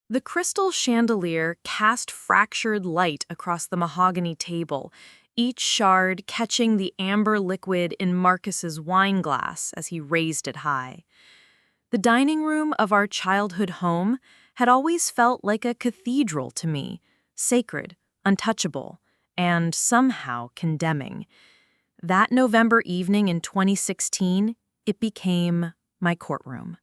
The crystal chandelier cast fractured light across the mahogany table, each shard catching the amber liquid in Marcus's wine glass as he raised it high. The dining room of our childhood home had always felt like a cathedral to me, sacred, untouchable, and somehow condemning. That November evening in 2016, it became my courtroom.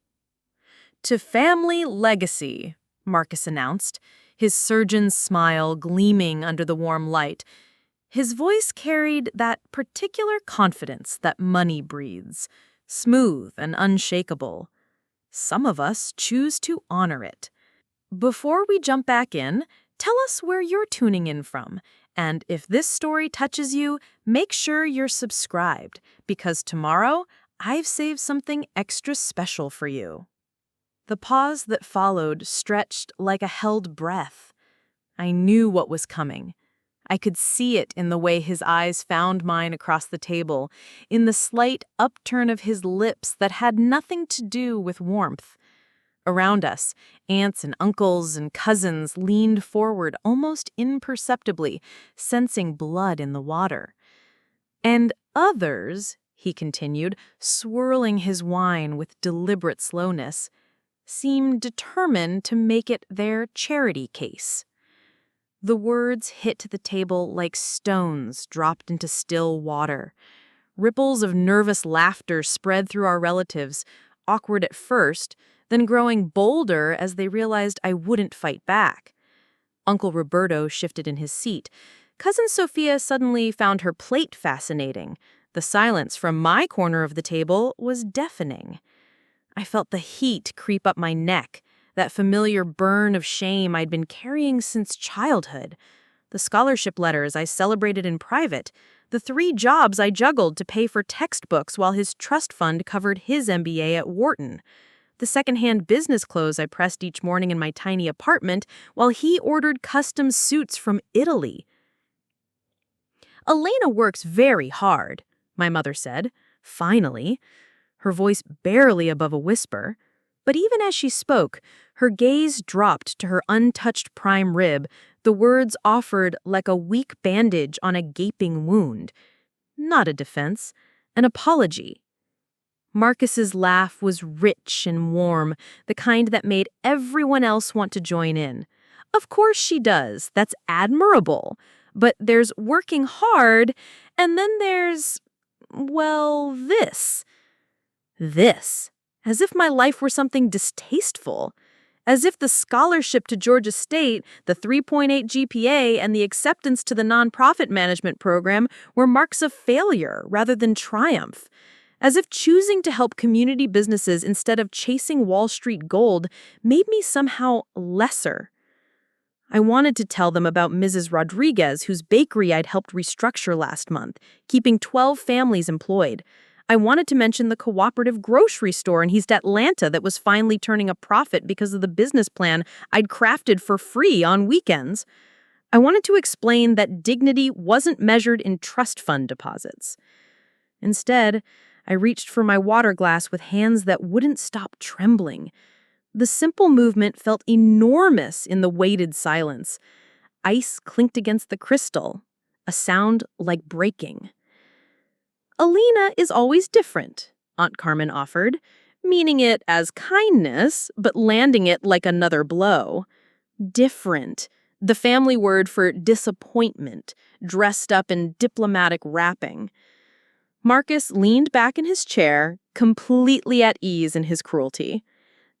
"To family legacy," Marcus announced, his surgeon's smile gleaming under the warm light. His voice carried that particular confidence that money breeds, smooth and unshakable. Some of us choose to honor it. Before we jump back in, tell us where you're tuning in from. And if this story touches you, make sure you're subscribed, because tomorrow I've saved something extra special for you. The pause that followed stretched like a held breath. I knew what was coming. I could see it in the way his eyes found mine across the table, in the slight upturn of his lips that had nothing to do with warmth. Around us, aunts and uncles and cousins leaned forward almost imperceptibly, sensing blood in the water. And others, he continued, swirling his wine with deliberate slowness, seemed determined to make it their charity case. The words hit the table like stones dropped into still water. Ripples of nervous laughter spread through our relatives, awkward at first, then growing bolder as they realized I wouldn't fight back. Uncle Roberto shifted in his seat. Cousin Sophia suddenly found her plate fascinating. The silence from my corner of the table was deafening. I felt the heat creep up my neck, that familiar burn of shame I'd been carrying since childhood. The scholarship letters I celebrated in private, the 3 jobs I juggled to pay for textbooks while his trust fund covered his MBA at Wharton, the secondhand business clothes I pressed each morning in my tiny apartment while he ordered custom suits from Italy. "Elena works very hard," my mother said, finally, her voice barely above a whisper. But even as she spoke, her gaze dropped to her untouched prime rib, the words offered like a weak bandage on a gaping wound. Not a defense, an apology. Marcus's laugh was rich and warm, the kind that made everyone else want to join in. "Of course she does. That's admirable. But there's working hard, and then there's, well, this. This. As if my life were something distasteful. As if the scholarship to Georgia State, the 3.8 GPA, and the acceptance to the nonprofit management program were marks of failure rather than triumph. As if choosing to help community businesses instead of chasing Wall Street gold made me somehow lesser. I wanted to tell them about Mrs. Rodriguez, whose bakery I'd helped restructure last month, keeping 12 families employed. I wanted to mention the cooperative grocery store in East Atlanta that was finally turning a profit because of the business plan I'd crafted for free on weekends. I wanted to explain that dignity wasn't measured in trust fund deposits. Instead, I reached for my water glass with hands that wouldn't stop trembling. The simple movement felt enormous in the weighted silence. Ice clinked against the crystal, a sound like breaking. "Alina is always different," Aunt Carmen offered, meaning it as kindness, but landing it like another blow. Different, the family word for disappointment, dressed up in diplomatic wrapping. Marcus leaned back in his chair, completely at ease in his cruelty.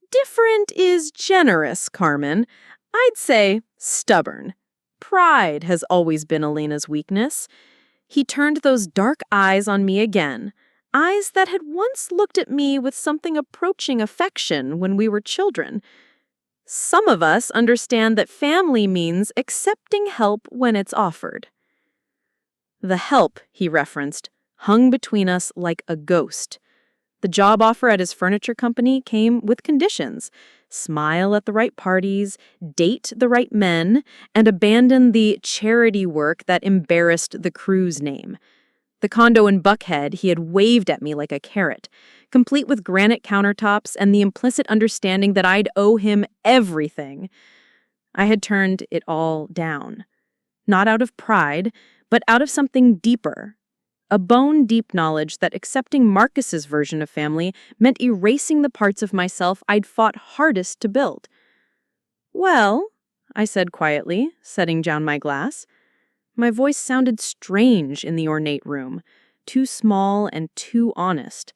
"Different is generous, Carmen. I'd say stubborn. Pride has always been Alina's weakness." He turned those dark eyes on me again, eyes that had once looked at me with something approaching affection when we were children. "Some of us understand that family means accepting help when it's offered." The help, he referenced, hung between us like a ghost. The job offer at his furniture company came with conditions: smile at the right parties, date the right men, and abandon the charity work that embarrassed the crew's name. The condo in Buckhead he had waved at me like a carrot, complete with granite countertops and the implicit understanding that I'd owe him everything. I had turned it all down. Not out of pride, but out of something deeper. A bone-deep knowledge that accepting Marcus's version of family meant erasing the parts of myself I'd fought hardest to build. "Well," I said quietly, setting down my glass. My voice sounded strange in the ornate room, too small and too honest.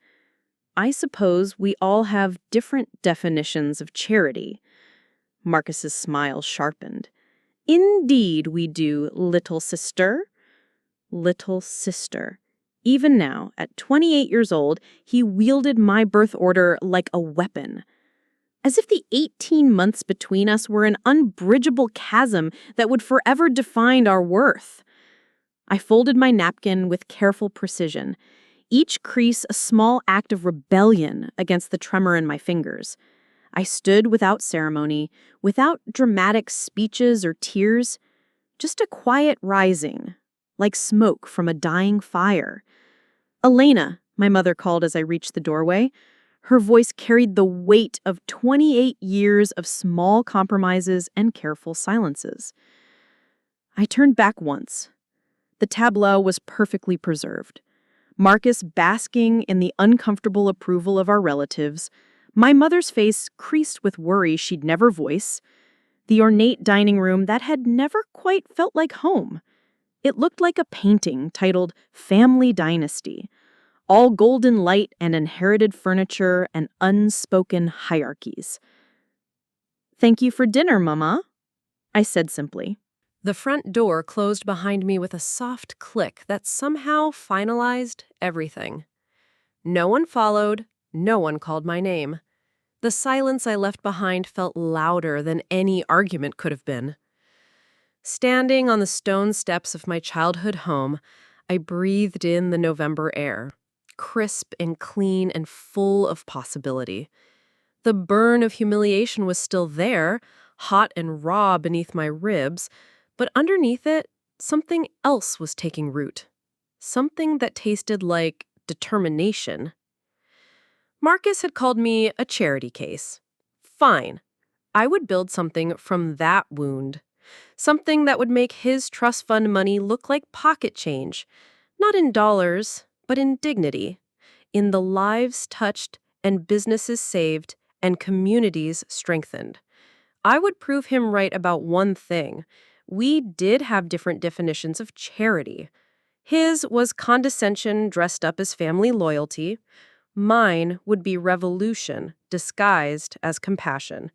"I suppose we all have different definitions of charity." Marcus's smile sharpened. "Indeed we do, little sister." Little sister. Even now, at 28 years old, he wielded my birth order like a weapon. As if the 18 months between us were an unbridgeable chasm that would forever define our worth. I folded my napkin with careful precision, each crease a small act of rebellion against the tremor in my fingers. I stood without ceremony, without dramatic speeches or tears, just a quiet rising, like smoke from a dying fire. "Elena," my mother called as I reached the doorway. Her voice carried the weight of 28 years of small compromises and careful silences. I turned back once. The tableau was perfectly preserved. Marcus basking in the uncomfortable approval of our relatives, my mother's face creased with worry she'd never voice, the ornate dining room that had never quite felt like home. It looked like a painting titled Family Dynasty, all golden light and inherited furniture and unspoken hierarchies. "Thank you for dinner, Mama," I said simply. The front door closed behind me with a soft click that somehow finalized everything. No one followed, no one called my name. The silence I left behind felt louder than any argument could have been. Standing on the stone steps of my childhood home, I breathed in the November air, crisp and clean and full of possibility. The burn of humiliation was still there, hot and raw beneath my ribs, but underneath it, something else was taking root. Something that tasted like determination. Marcus had called me a charity case. Fine. I would build something from that wound. Something that would make his trust fund money look like pocket change. Not in dollars, but in dignity. In the lives touched and businesses saved and communities strengthened. I would prove him right about one thing. We did have different definitions of charity. His was condescension dressed up as family loyalty. Mine would be revolution disguised as compassion.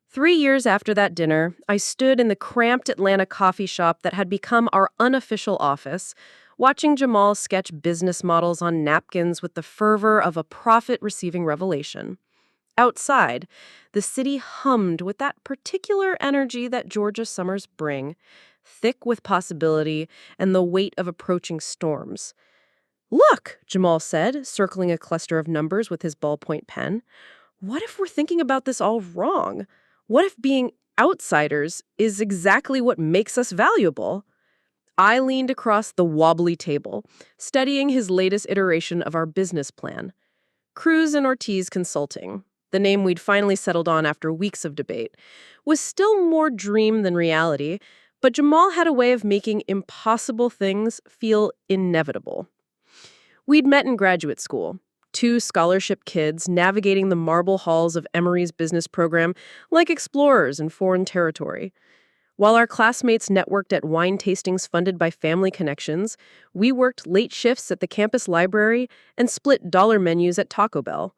3 years after that dinner, I stood in the cramped Atlanta coffee shop that had become our unofficial office, watching Jamal sketch business models on napkins with the fervor of a prophet-receiving revelation. Outside, the city hummed with that particular energy that Georgia summers bring, thick with possibility and the weight of approaching storms. "Look," Jamal said, circling a cluster of numbers with his ballpoint pen. "What if we're thinking about this all wrong? What if being outsiders is exactly what makes us valuable?" I leaned across the wobbly table, studying his latest iteration of our business plan. Cruz and Ortiz Consulting, the name we'd finally settled on after weeks of debate, was still more dream than reality, but Jamal had a way of making impossible things feel inevitable. We'd met in graduate school, 2 scholarship kids navigating the marble halls of Emory's business program like explorers in foreign territory. While our classmates networked at wine tastings funded by family connections, we worked late shifts at the campus library and split dollar menus at Taco Bell.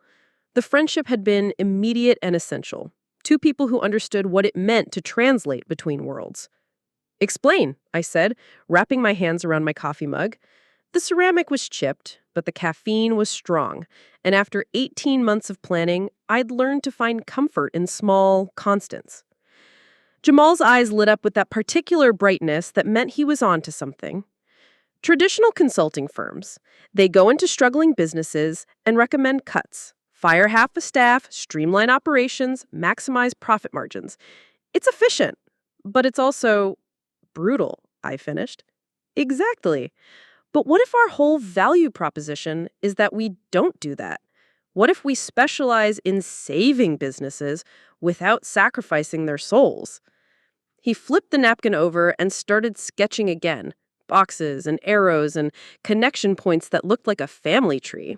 The friendship had been immediate and essential. 2 people who understood what it meant to translate between worlds. "Explain," I said, wrapping my hands around my coffee mug. The ceramic was chipped, but the caffeine was strong, and after 18 months of planning, I'd learned to find comfort in small constants. Jamal's eyes lit up with that particular brightness that meant he was on to something. Traditional consulting firms, they go into struggling businesses and recommend cuts. Fire half the staff, streamline operations, maximize profit margins. It's efficient, but it's also brutal, I finished. Exactly. But what if our whole value proposition is that we don't do that? What if we specialize in saving businesses without sacrificing their souls? He flipped the napkin over and started sketching again, boxes and arrows and connection points that looked like a family tree.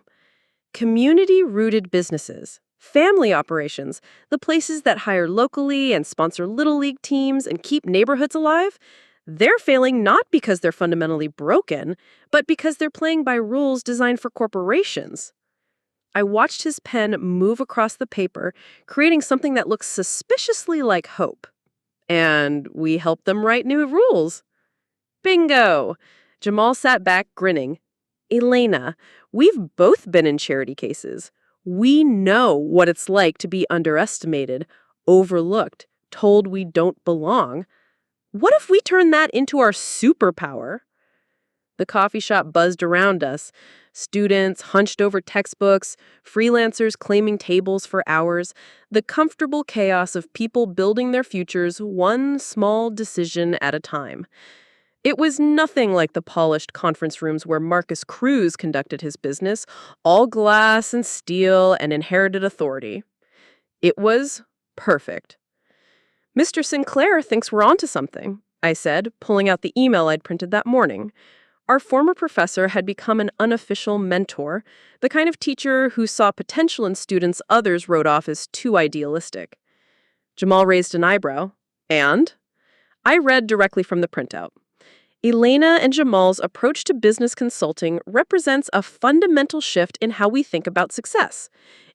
Community-rooted businesses, family operations, the places that hire locally and sponsor Little League teams and keep neighborhoods alive, they're failing not because they're fundamentally broken, but because they're playing by rules designed for corporations. I watched his pen move across the paper, creating something that looks suspiciously like hope. And we helped them write new rules. Bingo! Jamal sat back, grinning. Elena, we've both been in charity cases. We know what it's like to be underestimated, overlooked, told we don't belong. What if we turn that into our superpower? The coffee shop buzzed around us. Students hunched over textbooks, freelancers claiming tables for hours, the comfortable chaos of people building their futures one small decision at a time. It was nothing like the polished conference rooms where Marcus Cruz conducted his business, all glass and steel and inherited authority. It was perfect. Mr. Sinclair thinks we're onto something, I said, pulling out the email I'd printed that morning. Our former professor had become an unofficial mentor, the kind of teacher who saw potential in students others wrote off as too idealistic. Jamal raised an eyebrow, and I read directly from the printout. Elena and Jamal's approach to business consulting represents a fundamental shift in how we think about success.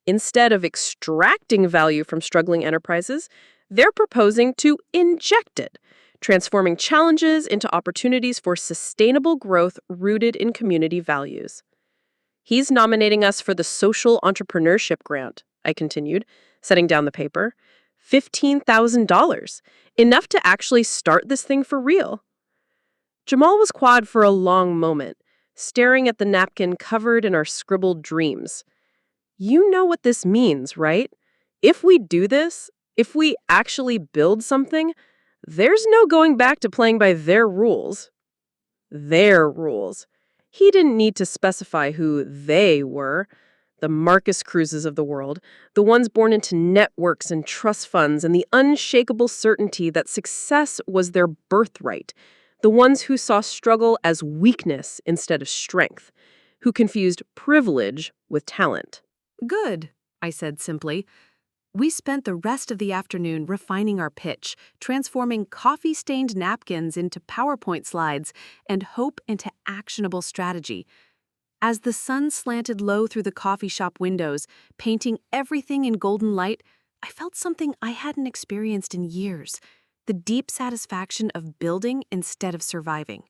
Instead of extracting value from struggling enterprises, they're proposing to inject it, transforming challenges into opportunities for sustainable growth rooted in community values. He's nominating us for the Social Entrepreneurship Grant, I continued, setting down the paper. $15,000, enough to actually start this thing for real. Jamal was quiet for a long moment, staring at the napkin covered in our scribbled dreams. You know what this means, right? If we do this, if we actually build something, there's no going back to playing by their rules. Their rules. He didn't need to specify who they were. The Marcus Cruzes of the world, the ones born into networks and trust funds and the unshakable certainty that success was their birthright. The ones who saw struggle as weakness instead of strength, who confused privilege with talent. Good, I said simply. We spent the rest of the afternoon refining our pitch, transforming coffee-stained napkins into PowerPoint slides and hope into actionable strategy. As the sun slanted low through the coffee shop windows, painting everything in golden light, I felt something I hadn't experienced in years. The deep satisfaction of building instead of surviving.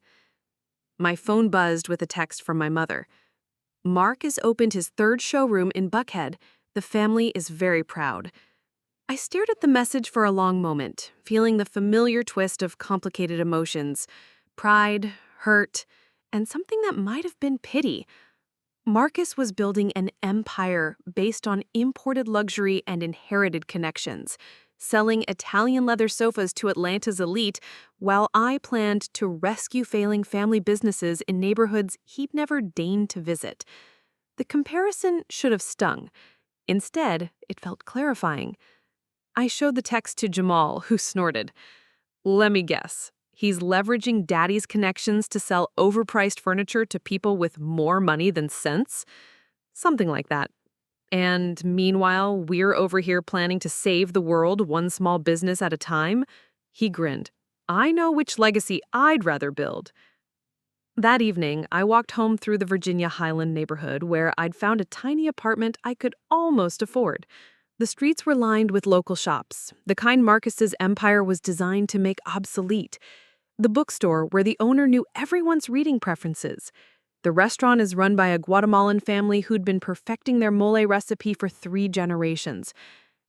My phone buzzed with a text from my mother. Mark has opened his third showroom in Buckhead. The family is very proud. I stared at the message for a long moment, feeling the familiar twist of complicated emotions. Pride, hurt, and something that might have been pity. Marcus was building an empire based on imported luxury and inherited connections, selling Italian leather sofas to Atlanta's elite, while I planned to rescue failing family businesses in neighborhoods he'd never deigned to visit. The comparison should have stung. Instead, it felt clarifying. I showed the text to Jamal, who snorted. Let me guess. He's leveraging Daddy's connections to sell overpriced furniture to people with more money than sense? Something like that. And meanwhile, we're over here planning to save the world one small business at a time? He grinned. I know which legacy I'd rather build. That evening, I walked home through the Virginia Highland neighborhood where I'd found a tiny apartment I could almost afford. The streets were lined with local shops, the kind Marcus's empire was designed to make obsolete. The bookstore where the owner knew everyone's reading preferences. The restaurant is run by a Guatemalan family who'd been perfecting their mole recipe for 3 generations.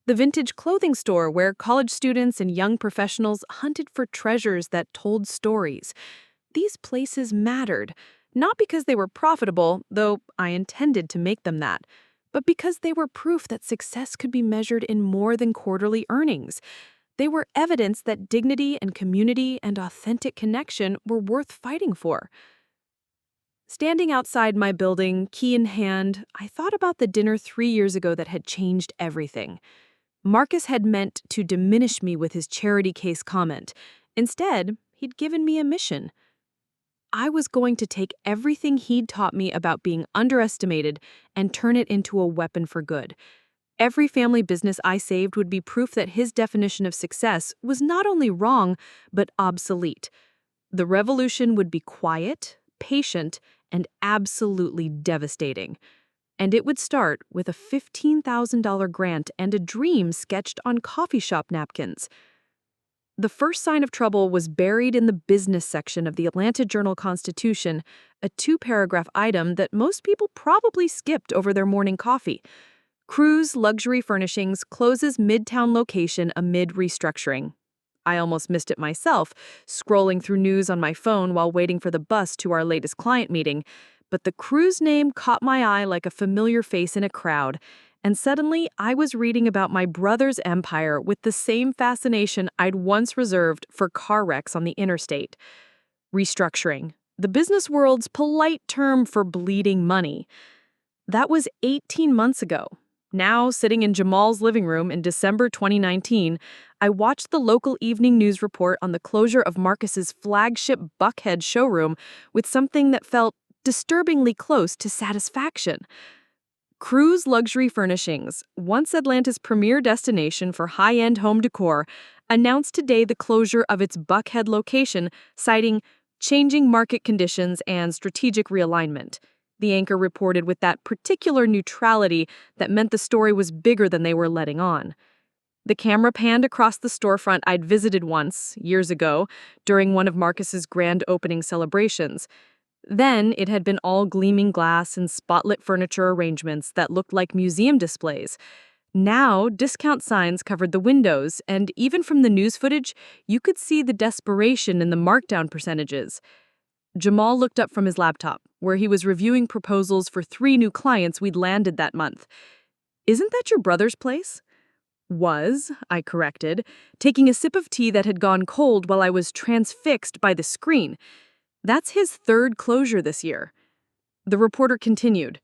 The vintage clothing store where college students and young professionals hunted for treasures that told stories. These places mattered, not because they were profitable, though I intended to make them that, but because they were proof that success could be measured in more than quarterly earnings. They were evidence that dignity and community and authentic connection were worth fighting for. Standing outside my building, key in hand, I thought about the dinner 3 years ago that had changed everything. Marcus had meant to diminish me with his charity case comment. Instead, he'd given me a mission. I was going to take everything he'd taught me about being underestimated and turn it into a weapon for good. Every family business I saved would be proof that his definition of success was not only wrong, but obsolete. The revolution would be quiet, patient, and absolutely devastating. And it would start with a $15,000 grant and a dream sketched on coffee shop napkins. The first sign of trouble was buried in the business section of the Atlanta Journal-Constitution, a 2-paragraph item that most people probably skipped over their morning coffee. Cruise Luxury Furnishings closes Midtown location amid restructuring. I almost missed it myself, scrolling through news on my phone while waiting for the bus to our latest client meeting, but the Cruise name caught my eye like a familiar face in a crowd, and suddenly I was reading about my brother's empire with the same fascination I'd once reserved for car wrecks on the interstate. Restructuring, the business world's polite term for bleeding money. That was 18 months ago. Now, sitting in Jamal's living room in December 2019, I watched the local evening news report on the closure of Marcus's flagship Buckhead showroom with something that felt disturbingly close to satisfaction. Cruise Luxury Furnishings, once Atlanta's premier destination for high-end home decor, announced today the closure of its Buckhead location, citing changing market conditions and strategic realignment. The anchor reported with that particular neutrality that meant the story was bigger than they were letting on. The camera panned across the storefront I'd visited once, years ago, during one of Marcus's grand opening celebrations. Then it had been all gleaming glass and spotlit furniture arrangements that looked like museum displays. Now, discount signs covered the windows, and even from the news footage, you could see the desperation in the markdown percentages. Jamal looked up from his laptop, where he was reviewing proposals for 3 new clients we'd landed that month. "Isn't that your brother's place?" "Was," I corrected, taking a sip of tea that had gone cold while I was transfixed by the screen. "That's his 3rd closure this year." The reporter continued.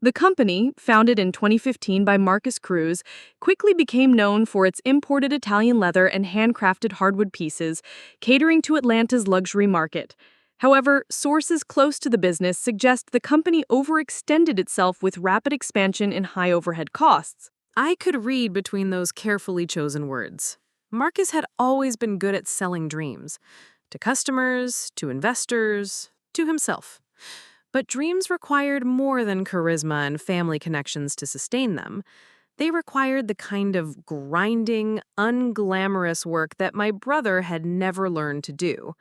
The company, founded in 2015 by Marcus Cruz, quickly became known for its imported Italian leather and handcrafted hardwood pieces, catering to Atlanta's luxury market. However, sources close to the business suggest the company overextended itself with rapid expansion and high overhead costs. I could read between those carefully chosen words. Marcus had always been good at selling dreams. To customers, to investors, to himself. But dreams required more than charisma and family connections to sustain them. They required the kind of grinding, unglamorous work that my brother had never learned to do.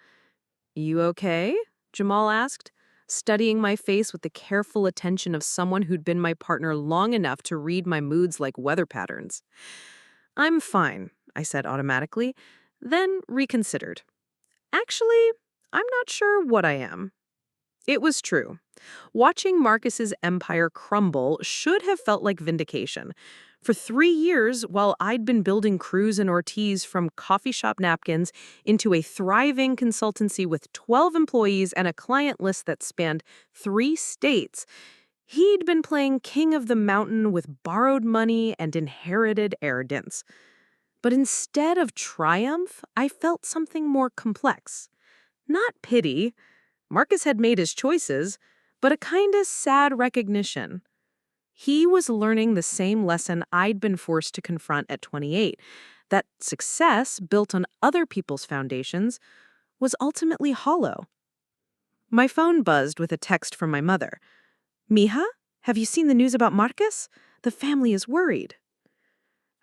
"You okay?" Jamal asked, studying my face with the careful attention of someone who'd been my partner long enough to read my moods like weather patterns. "I'm fine," I said automatically, then reconsidered. "Actually, I'm not sure what I am." It was true. Watching Marcus's empire crumble should have felt like vindication. For 3 years, while I'd been building Cruz and Ortiz from coffee shop napkins into a thriving consultancy with 12 employees and a client list that spanned 3 states, he'd been playing king of the mountain with borrowed money and inherited arrogance. But instead of triumph, I felt something more complex. Not pity. Marcus had made his choices, but a kind of sad recognition. He was learning the same lesson I'd been forced to confront at 28, that success built on other people's foundations was ultimately hollow. My phone buzzed with a text from my mother. "Mija, have you seen the news about Marcus? The family is worried."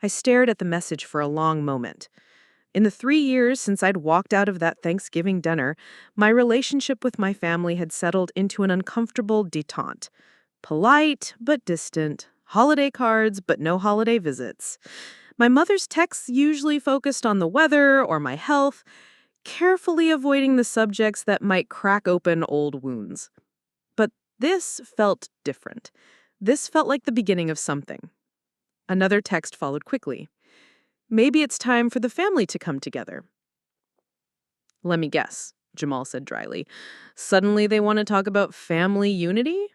I stared at the message for a long moment. In the 3 years since I'd walked out of that Thanksgiving dinner, my relationship with my family had settled into an uncomfortable detente. Polite, but distant. Holiday cards, but no holiday visits. My mother's texts usually focused on the weather or my health, carefully avoiding the subjects that might crack open old wounds. But this felt different. This felt like the beginning of something. Another text followed quickly. "Maybe it's time for the family to come together." Let me guess. Jamal said dryly. Suddenly they want to talk about family unity?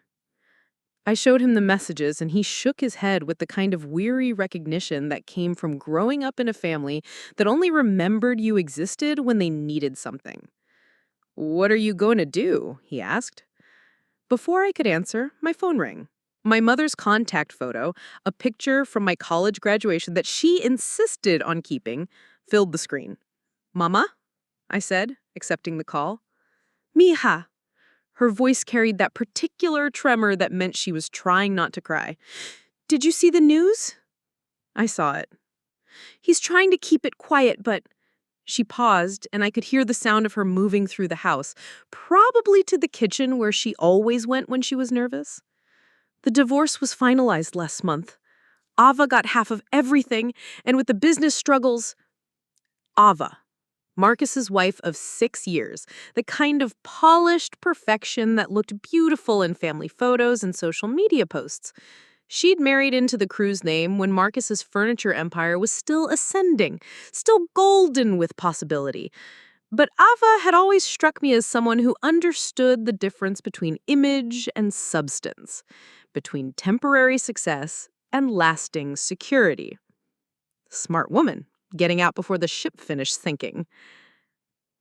I showed him the messages, and he shook his head with the kind of weary recognition that came from growing up in a family that only remembered you existed when they needed something. "What are you going to do?" he asked. Before I could answer, my phone rang. My mother's contact photo, a picture from my college graduation that she insisted on keeping, filled the screen. "Mama?" I said, accepting the call. "Mija." Her voice carried that particular tremor that meant she was trying not to cry. "Did you see the news?" I saw it. "He's trying to keep it quiet, but—" She paused, and I could hear the sound of her moving through the house, probably to the kitchen where she always went when she was nervous. "The divorce was finalized last month. Ava got half of everything, and with the business struggles—" Ava, Marcus's wife of 6 years, the kind of polished perfection that looked beautiful in family photos and social media posts. She'd married into the crew's name when Marcus's furniture empire was still ascending, still golden with possibility. But Ava had always struck me as someone who understood the difference between image and substance, between temporary success and lasting security. Smart woman, getting out before the ship finished sinking.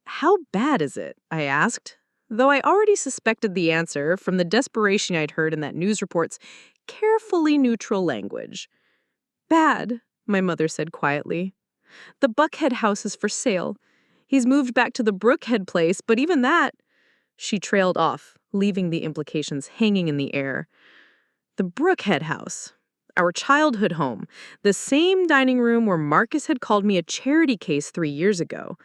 "How bad is it?" I asked, though I already suspected the answer from the desperation I'd heard in that news report's carefully neutral language. "Bad," my mother said quietly. "The Buckhead house is for sale. He's moved back to the Brookhead place, but even that—" She trailed off, leaving the implications hanging in the air. The Brookhead house, our childhood home, the same dining room where Marcus had called me a charity case 3 years ago.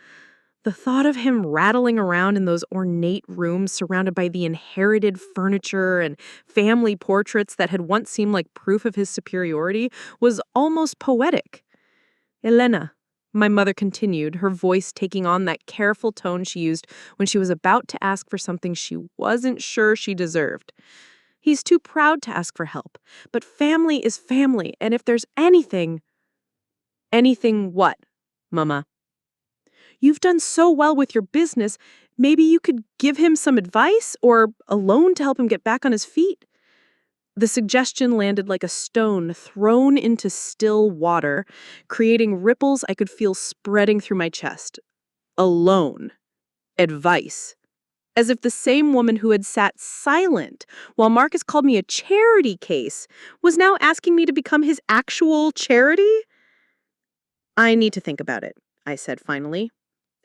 The thought of him rattling around in those ornate rooms surrounded by the inherited furniture and family portraits that had once seemed like proof of his superiority was almost poetic. "Elena," my mother continued, her voice taking on that careful tone she used when she was about to ask for something she wasn't sure she deserved. "He's too proud to ask for help, but family is family, and if there's anything—" "Anything what, Mama?" "You've done so well with your business, maybe you could give him some advice or a loan to help him get back on his feet?" The suggestion landed like a stone thrown into still water, creating ripples I could feel spreading through my chest. A loan. Advice. As if the same woman who had sat silent while Marcus called me a charity case was now asking me to become his actual charity? "I need to think about it," I said finally.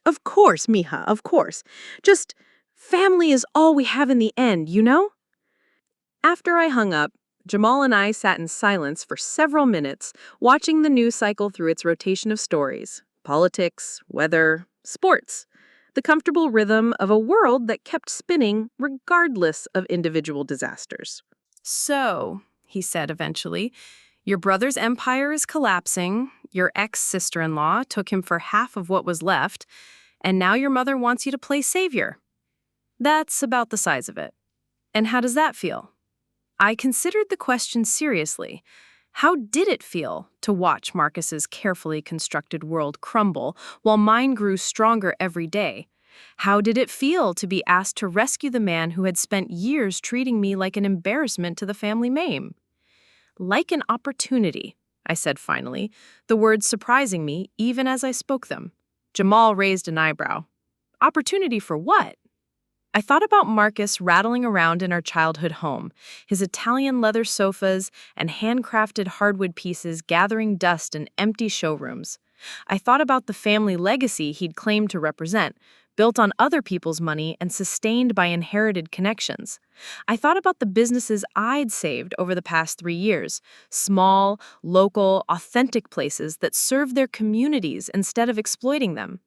"Of course, mija, of course. Just, family is all we have in the end, you know?" After I hung up, Jamal and I sat in silence for several minutes, watching the news cycle through its rotation of stories. Politics, weather, sports. The comfortable rhythm of a world that kept spinning regardless of individual disasters. "So," he said eventually, "your brother's empire is collapsing, your ex-sister-in-law took him for half of what was left, and now your mother wants you to play savior. That's about the size of it. And how does that feel?" I considered the question seriously. How did it feel to watch Marcus's carefully constructed world crumble while mine grew stronger every day? How did it feel to be asked to rescue the man who had spent years treating me like an embarrassment to the family name? "Like an opportunity," I said finally, the words surprising me even as I spoke them. Jamal raised an eyebrow. "Opportunity for what?" I thought about Marcus rattling around in our childhood home, his Italian leather sofas and handcrafted hardwood pieces gathering dust in empty showrooms. I thought about the family legacy he'd claimed to represent, built on other people's money and sustained by inherited connections. I thought about the businesses I'd saved over the past 3 years, small, local, authentic places that served their communities instead of exploiting them.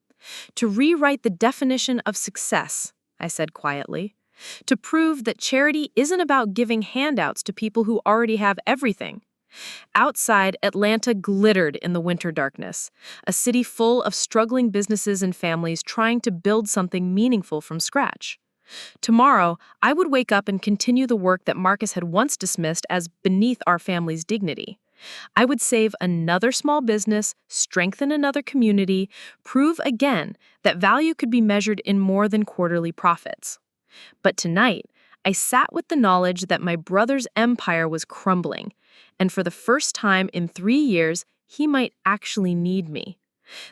To rewrite the definition of success, I said quietly, to prove that charity isn't about giving handouts to people who already have everything. Outside, Atlanta glittered in the winter darkness, a city full of struggling businesses and families trying to build something meaningful from scratch. Tomorrow, I would wake up and continue the work that Marcus had once dismissed as beneath our family's dignity. I would save another small business, strengthen another community, prove again that value could be measured in more than quarterly profits. But tonight, I sat with the knowledge that my brother's empire was crumbling, and for the first time in 3 years, he might actually need me.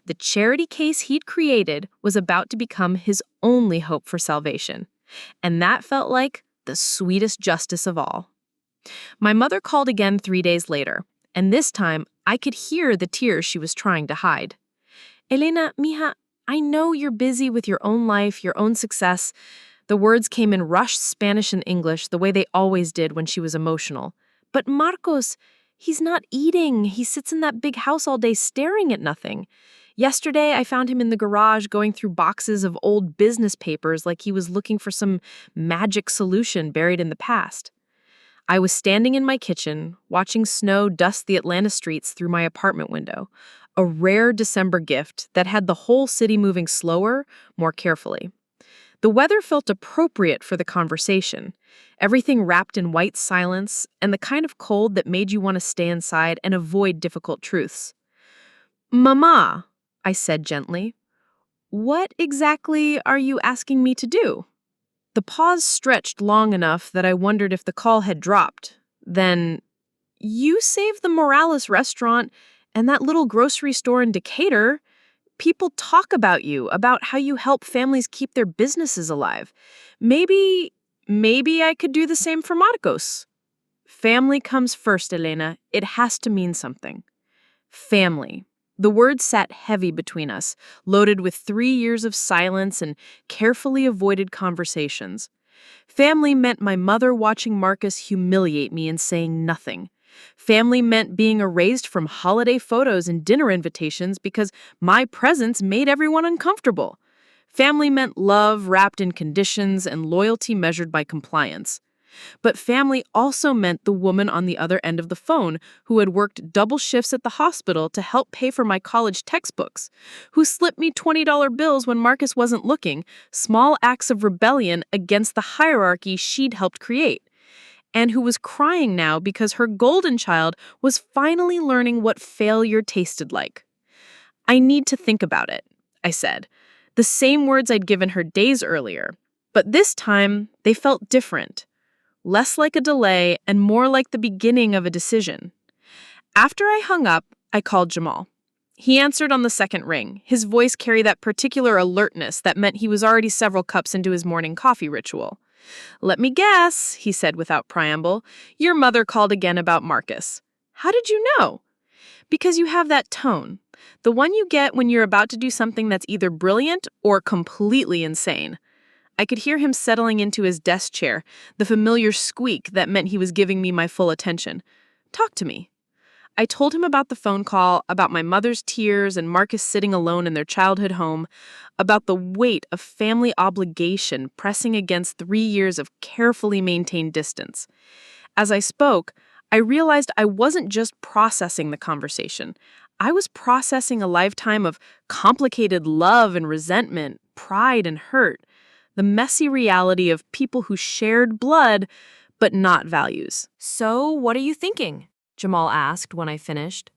The charity case he'd created was about to become his only hope for salvation, and that felt like the sweetest justice of all. My mother called again 3 days later, and this time I could hear the tears she was trying to hide. Elena, mija, I know you're busy with your own life, your own success. The words came in rushed Spanish and English the way they always did when she was emotional. But Marcos, he's not eating. He sits in that big house all day staring at nothing. Yesterday, I found him in the garage going through boxes of old business papers like he was looking for some magic solution buried in the past. I was standing in my kitchen, watching snow dust the Atlanta streets through my apartment window, a rare December gift that had the whole city moving slower, more carefully. The weather felt appropriate for the conversation, everything wrapped in white silence and the kind of cold that made you want to stay inside and avoid difficult truths. "Mama," I said gently, "what exactly are you asking me to do?" The pause stretched long enough that I wondered if the call had dropped. Then, "You saved the Morales restaurant and that little grocery store in Decatur. People talk about you, about how you help families keep their businesses alive. Maybe I could do the same for Marcos." Family comes first, Elena. It has to mean something. Family. The word sat heavy between us, loaded with 3 years of silence and carefully avoided conversations. Family meant my mother watching Marcus humiliate me and saying nothing. Family meant being erased from holiday photos and dinner invitations because my presence made everyone uncomfortable. Family meant love wrapped in conditions and loyalty measured by compliance. But family also meant the woman on the other end of the phone who had worked double shifts at the hospital to help pay for my college textbooks, who slipped me $20 bills when Marcus wasn't looking, small acts of rebellion against the hierarchy she'd helped create, and who was crying now because her golden child was finally learning what failure tasted like. "I need to think about it," I said, the same words I'd given her days earlier, but this time they felt different. Less like a delay and more like the beginning of a decision. After I hung up, I called Jamal. He answered on the second ring. His voice carried that particular alertness that meant he was already several cups into his morning coffee ritual. "Let me guess," he said without preamble. "Your mother called again about Marcus." "How did you know?" "Because you have that tone. The one you get when you're about to do something that's either brilliant or completely insane." I could hear him settling into his desk chair, the familiar squeak that meant he was giving me my full attention. "Talk to me." I told him about the phone call, about my mother's tears and Marcus sitting alone in their childhood home, about the weight of family obligation pressing against 3 years of carefully maintained distance. As I spoke, I realized I wasn't just processing the conversation. I was processing a lifetime of complicated love and resentment, pride and hurt. The messy reality of people who shared blood, but not values. "So, what are you thinking?" Jamal asked when I finished.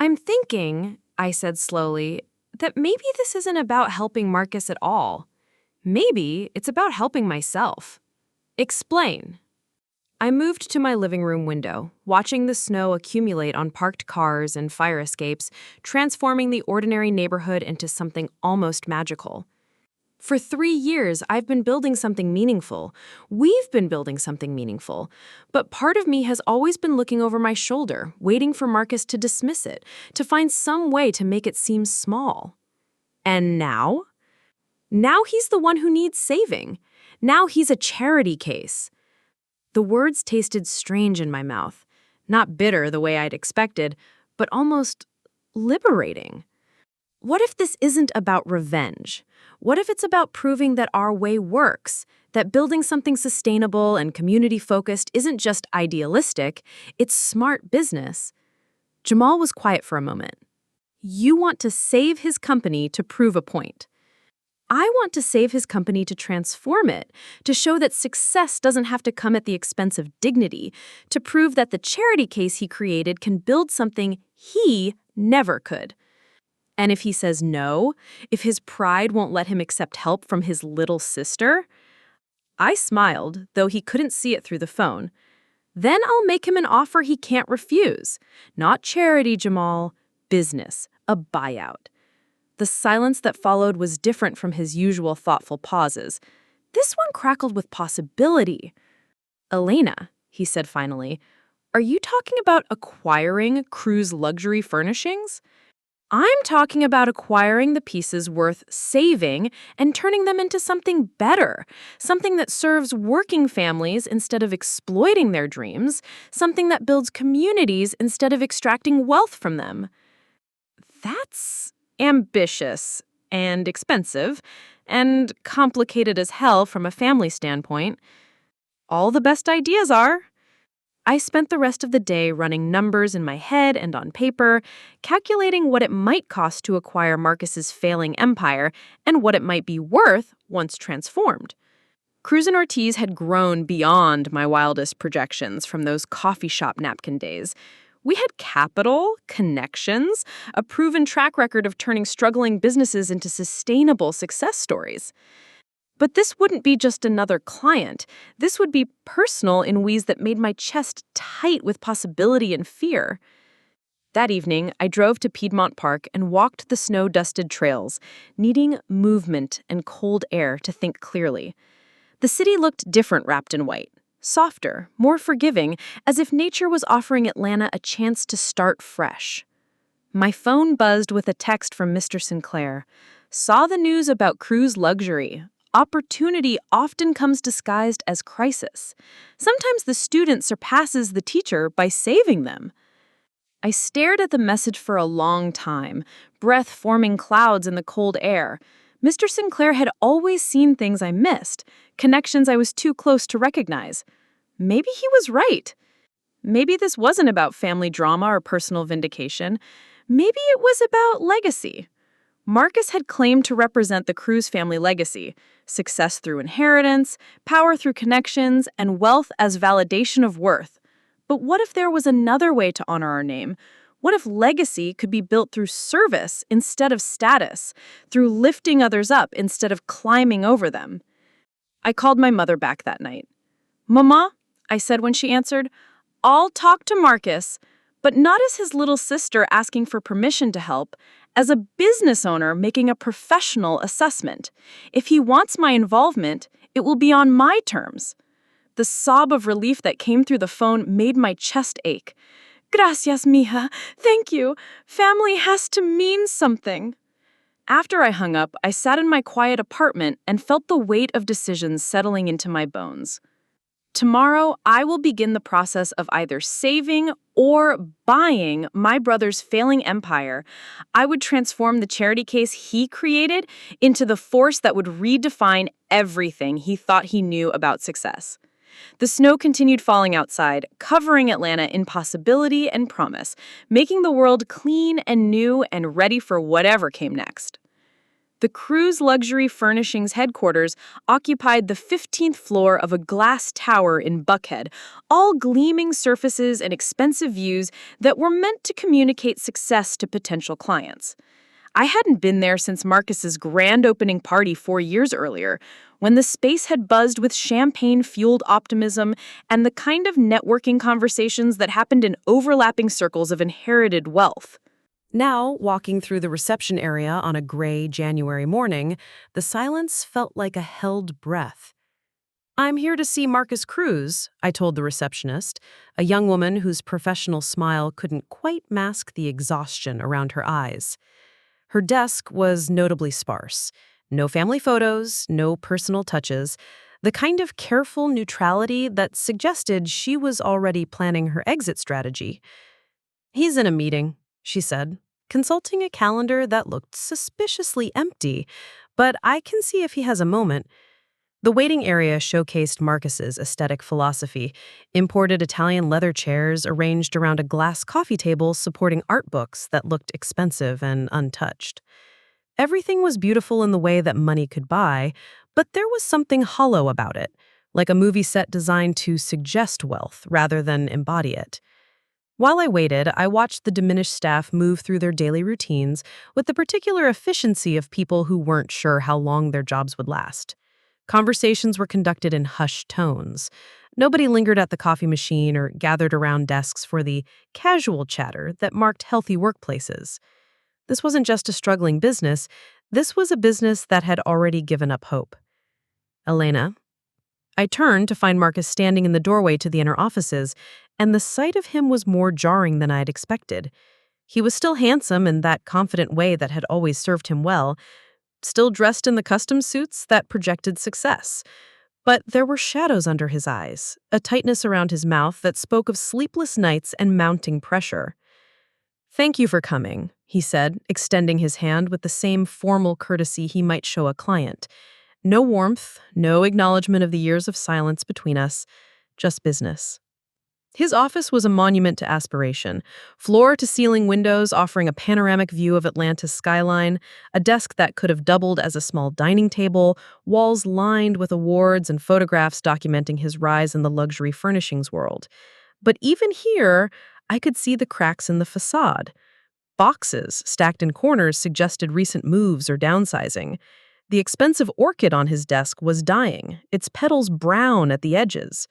"I'm thinking," I said slowly, "that maybe this isn't about helping Marcus at all. Maybe it's about helping myself." "Explain." I moved to my living room window, watching the snow accumulate on parked cars and fire escapes, transforming the ordinary neighborhood into something almost magical. For 3 years, I've been building something meaningful. We've been building something meaningful. But part of me has always been looking over my shoulder, waiting for Marcus to dismiss it, to find some way to make it seem small. And now? Now he's the one who needs saving. Now he's a charity case. The words tasted strange in my mouth. Not bitter the way I'd expected, but almost liberating. What if this isn't about revenge? What if it's about proving that our way works, that building something sustainable and community-focused isn't just idealistic, it's smart business? Jamal was quiet for a moment. "You want to save his company to prove a point." I want to save his company to transform it, to show that success doesn't have to come at the expense of dignity, to prove that the charity case he created can build something he never could. And if he says no, if his pride won't let him accept help from his little sister, I smiled, though he couldn't see it through the phone. Then I'll make him an offer he can't refuse. Not charity, Jamal. Business. A buyout. The silence that followed was different from his usual thoughtful pauses. This one crackled with possibility. Elena, he said finally, are you talking about acquiring Cruise luxury furnishings? I'm talking about acquiring the pieces worth saving and turning them into something better, something that serves working families instead of exploiting their dreams, something that builds communities instead of extracting wealth from them. That's ambitious and expensive and complicated as hell from a family standpoint. All the best ideas are. I spent the rest of the day running numbers in my head and on paper, calculating what it might cost to acquire Marcus's failing empire and what it might be worth once transformed. Cruz and Ortiz had grown beyond my wildest projections from those coffee shop napkin days. We had capital, connections, a proven track record of turning struggling businesses into sustainable success stories. But this wouldn't be just another client. This would be personal in ways that made my chest tight with possibility and fear. That evening, I drove to Piedmont Park and walked the snow-dusted trails, needing movement and cold air to think clearly. The city looked different wrapped in white, softer, more forgiving, as if nature was offering Atlanta a chance to start fresh. My phone buzzed with a text from Mr. Sinclair. Saw the news about Cruise luxury. Opportunity often comes disguised as crisis. Sometimes the student surpasses the teacher by saving them. I stared at the message for a long time, breath forming clouds in the cold air. Mr. Sinclair had always seen things I missed, connections I was too close to recognize. Maybe he was right. Maybe this wasn't about family drama or personal vindication. Maybe it was about legacy. Marcus had claimed to represent the Cruz family legacy, success through inheritance, power through connections, and wealth as validation of worth. But what if there was another way to honor our name? What if legacy could be built through service instead of status, through lifting others up instead of climbing over them? I called my mother back that night. "Mama," I said when she answered, "I'll talk to Marcus, but not as his little sister asking for permission to help, as a business owner making a professional assessment. If he wants my involvement, it will be on my terms." The sob of relief that came through the phone made my chest ache. "Gracias, mija. Thank you. Family has to mean something." After I hung up, I sat in my quiet apartment and felt the weight of decisions settling into my bones. Tomorrow, I will begin the process of either saving or buying my brother's failing empire. I would transform the charity case he created into the force that would redefine everything he thought he knew about success. The snow continued falling outside, covering Atlanta in possibility and promise, making the world clean and new and ready for whatever came next. The Cruise Luxury Furnishings headquarters occupied the 15th floor of a glass tower in Buckhead, all gleaming surfaces and expensive views that were meant to communicate success to potential clients. I hadn't been there since Marcus's grand opening party 4 years earlier, when the space had buzzed with champagne-fueled optimism and the kind of networking conversations that happened in overlapping circles of inherited wealth. Now, walking through the reception area on a gray January morning, the silence felt like a held breath. "I'm here to see Marcus Cruz," I told the receptionist, a young woman whose professional smile couldn't quite mask the exhaustion around her eyes. Her desk was notably sparse. No family photos, no personal touches, the kind of careful neutrality that suggested she was already planning her exit strategy. "He's in a meeting," she said, consulting a calendar that looked suspiciously empty, "but I can see if he has a moment." The waiting area showcased Marcus's aesthetic philosophy, imported Italian leather chairs arranged around a glass coffee table supporting art books that looked expensive and untouched. Everything was beautiful in the way that money could buy, but there was something hollow about it, like a movie set designed to suggest wealth rather than embody it. While I waited, I watched the diminished staff move through their daily routines with the particular efficiency of people who weren't sure how long their jobs would last. Conversations were conducted in hushed tones. Nobody lingered at the coffee machine or gathered around desks for the casual chatter that marked healthy workplaces. This wasn't just a struggling business, this was a business that had already given up hope. Elena. I turned to find Marcus standing in the doorway to the inner offices, and the sight of him was more jarring than I had expected. He was still handsome in that confident way that had always served him well, still dressed in the custom suits that projected success. But there were shadows under his eyes, a tightness around his mouth that spoke of sleepless nights and mounting pressure. "Thank you for coming," he said, extending his hand with the same formal courtesy he might show a client. No warmth, no acknowledgement of the years of silence between us, just business. His office was a monument to aspiration, floor-to-ceiling windows offering a panoramic view of Atlanta's skyline, a desk that could have doubled as a small dining table, walls lined with awards and photographs documenting his rise in the luxury furnishings world. But even here, I could see the cracks in the facade. Boxes stacked in corners suggested recent moves or downsizing. The expensive orchid on his desk was dying, its petals brown at the edges.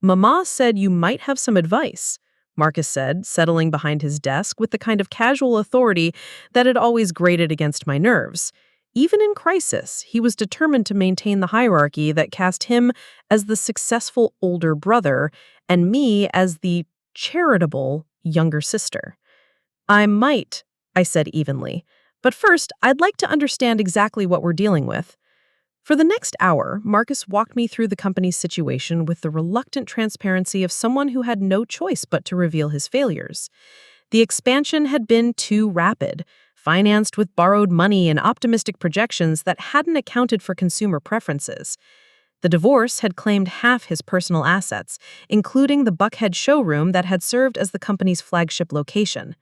"Mama said you might have some advice," Marcus said, settling behind his desk with the kind of casual authority that had always grated against my nerves. Even in crisis, he was determined to maintain the hierarchy that cast him as the successful older brother and me as the charitable younger sister. "I might," I said evenly. "But first, I'd like to understand exactly what we're dealing with." For the next hour, Marcus walked me through the company's situation with the reluctant transparency of someone who had no choice but to reveal his failures. The expansion had been too rapid, financed with borrowed money and optimistic projections that hadn't accounted for consumer preferences. The divorce had claimed half his personal assets, including the Buckhead showroom that had served as the company's flagship location.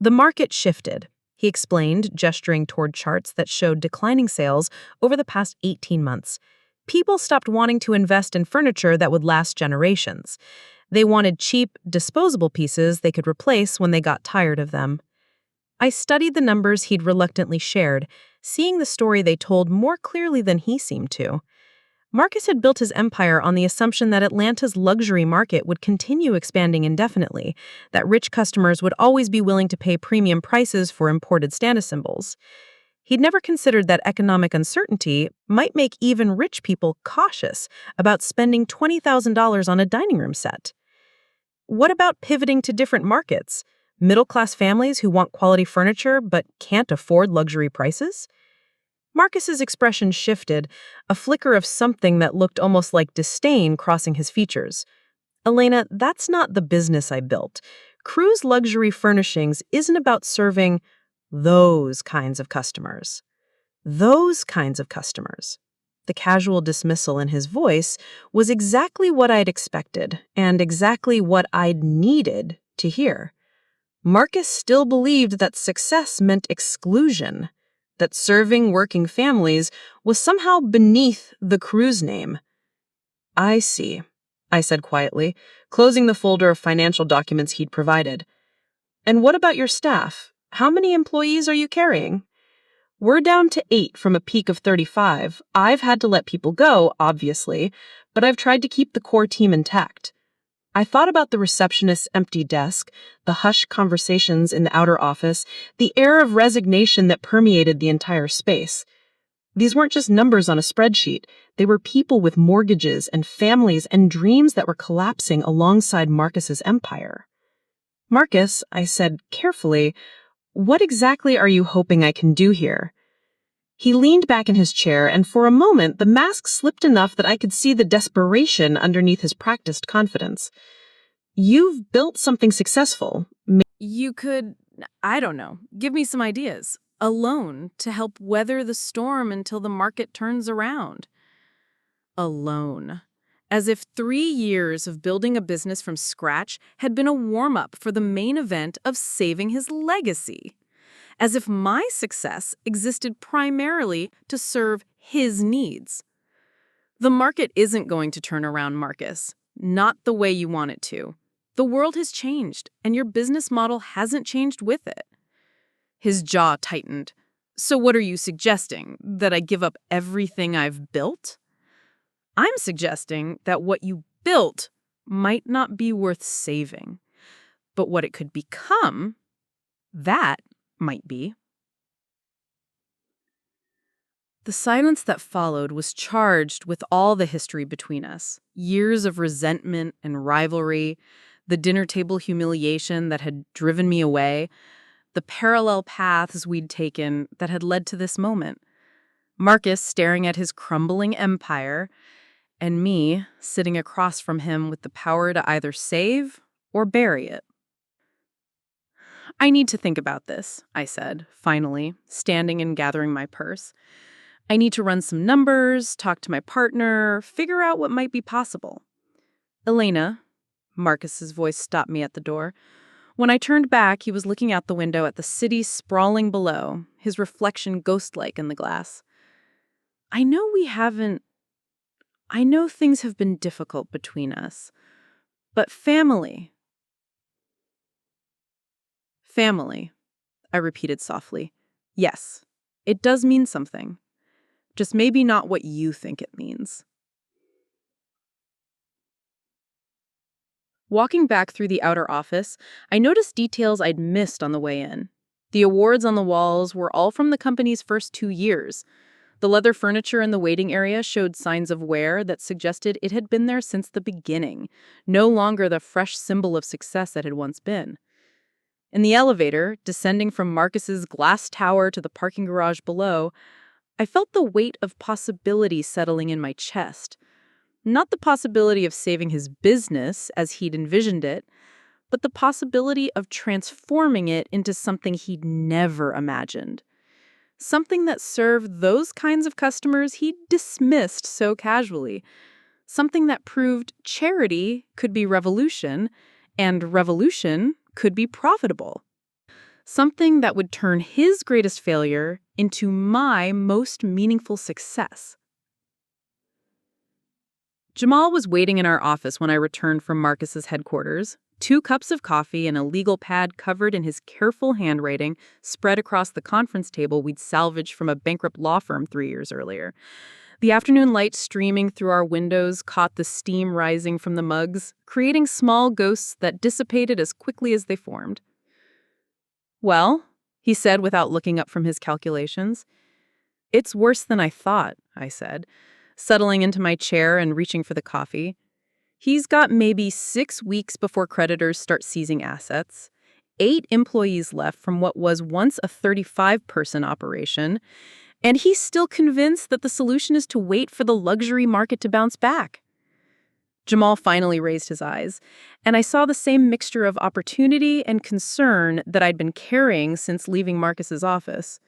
The market shifted, he explained, gesturing toward charts that showed declining sales over the past 18 months. People stopped wanting to invest in furniture that would last generations. They wanted cheap, disposable pieces they could replace when they got tired of them. I studied the numbers he'd reluctantly shared, seeing the story they told more clearly than he seemed to. Marcus had built his empire on the assumption that Atlanta's luxury market would continue expanding indefinitely, that rich customers would always be willing to pay premium prices for imported status symbols. He'd never considered that economic uncertainty might make even rich people cautious about spending $20,000 on a dining room set. What about pivoting to different markets? Middle-class families who want quality furniture but can't afford luxury prices? Marcus's expression shifted, a flicker of something that looked almost like disdain crossing his features. "Elena, that's not the business I built. Cruise Luxury Furnishings isn't about serving those kinds of customers. Those kinds of customers." The casual dismissal in his voice was exactly what I'd expected, and exactly what I'd needed to hear. Marcus still believed that success meant exclusion, that serving working families was somehow beneath the cruise name. "I see," I said quietly, closing the folder of financial documents he'd provided. "And what about your staff? How many employees are you carrying?" "We're down to 8 from a peak of 35. I've had to let people go, obviously, but I've tried to keep the core team intact." I thought about the receptionist's empty desk, the hushed conversations in the outer office, the air of resignation that permeated the entire space. These weren't just numbers on a spreadsheet. They were people with mortgages and families and dreams that were collapsing alongside Marcus's empire. "Marcus," I said carefully, "what exactly are you hoping I can do here?" He leaned back in his chair, and for a moment the mask slipped enough that I could see the desperation underneath his practiced confidence. "You've built something successful. You could, I don't know, give me some ideas. A loan to help weather the storm until the market turns around." A loan. As if 3 years of building a business from scratch had been a warm-up for the main event of saving his legacy. as if my success existed primarily to serve his needs. The market isn't going to turn around, Marcus. Not the way you want it to. The world has changed, and your business model hasn't changed with it. His jaw tightened. So what are you suggesting? That I give up everything I've built? I'm suggesting that what you built might not be worth saving. But what it could become, that might be. The silence that followed was charged with all the history between us. Years of resentment and rivalry, the dinner table humiliation that had driven me away, the parallel paths we'd taken that had led to this moment. Marcus staring at his crumbling empire, and me sitting across from him with the power to either save or bury it. I need to think about this, I said, finally, standing and gathering my purse. I need to run some numbers, talk to my partner, figure out what might be possible. Elena, Marcus's voice stopped me at the door. When I turned back, he was looking out the window at the city sprawling below, his reflection ghost-like in the glass. I know things have been difficult between us, but family, I repeated softly. Yes, it does mean something. Just maybe not what you think it means. Walking back through the outer office, I noticed details I'd missed on the way in. The awards on the walls were all from the company's first 2 years. The leather furniture in the waiting area showed signs of wear that suggested it had been there since the beginning, no longer the fresh symbol of success it had once been. In the elevator, descending from Marcus's glass tower to the parking garage below, I felt the weight of possibility settling in my chest. Not the possibility of saving his business as he'd envisioned it, but the possibility of transforming it into something he'd never imagined. Something that served those kinds of customers he'd dismissed so casually. Something that proved charity could be revolution, and revolution could be profitable. Something that would turn his greatest failure into my most meaningful success. Jamal was waiting in our office when I returned from Marcus's headquarters, 2 cups of coffee and a legal pad covered in his careful handwriting spread across the conference table we'd salvaged from a bankrupt law firm 3 years earlier. The afternoon light streaming through our windows caught the steam rising from the mugs, creating small ghosts that dissipated as quickly as they formed. Well, he said without looking up from his calculations. It's worse than I thought, I said, settling into my chair and reaching for the coffee. He's got maybe 6 weeks before creditors start seizing assets, 8 employees left from what was once a 35-person operation, and he's still convinced that the solution is to wait for the luxury market to bounce back. Jamal finally raised his eyes, and I saw the same mixture of opportunity and concern that I'd been carrying since leaving Marcus's office.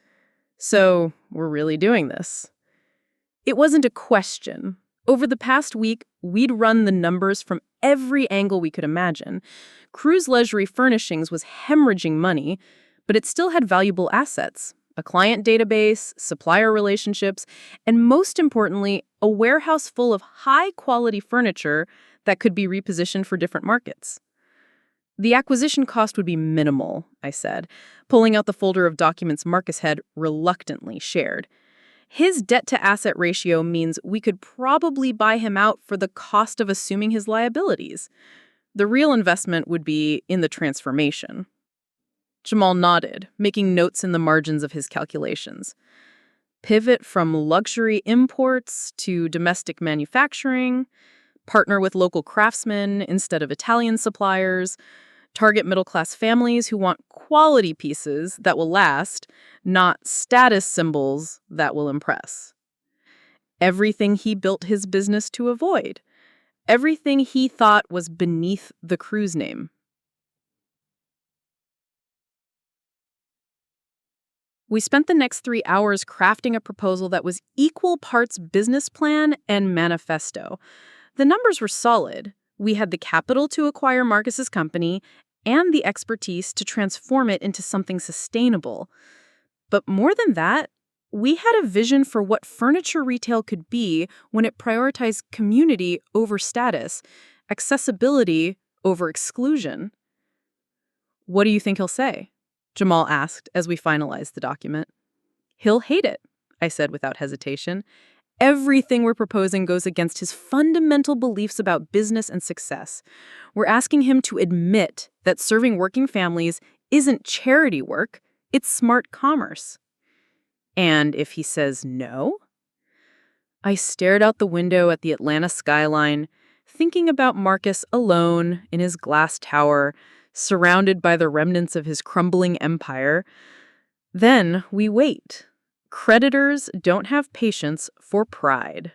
So, we're really doing this. It wasn't a question. Over the past week, we'd run the numbers from every angle we could imagine. Cruise Luxury Furnishings was hemorrhaging money, but it still had valuable assets, a client database, supplier relationships, and most importantly, a warehouse full of high-quality furniture that could be repositioned for different markets. The acquisition cost would be minimal, I said, pulling out the folder of documents Marcus had reluctantly shared. His debt-to-asset ratio means we could probably buy him out for the cost of assuming his liabilities. The real investment would be in the transformation. Jamal nodded, making notes in the margins of his calculations. Pivot from luxury imports to domestic manufacturing, partner with local craftsmen instead of Italian suppliers, target middle-class families who want quality pieces that will last, not status symbols that will impress. Everything he built his business to avoid. Everything he thought was beneath the cruise name. We spent the next 3 hours crafting a proposal that was equal parts business plan and manifesto. The numbers were solid. We had the capital to acquire Marcus's company and the expertise to transform it into something sustainable. But more than that, we had a vision for what furniture retail could be when it prioritized community over status, accessibility over exclusion. What do you think he'll say? Jamal asked as we finalized the document. He'll hate it, I said without hesitation. Everything we're proposing goes against his fundamental beliefs about business and success. We're asking him to admit that serving working families isn't charity work, it's smart commerce. And if he says no? I stared out the window at the Atlanta skyline, thinking about Marcus alone in his glass tower, surrounded by the remnants of his crumbling empire. Then we wait. Creditors don't have patience for pride.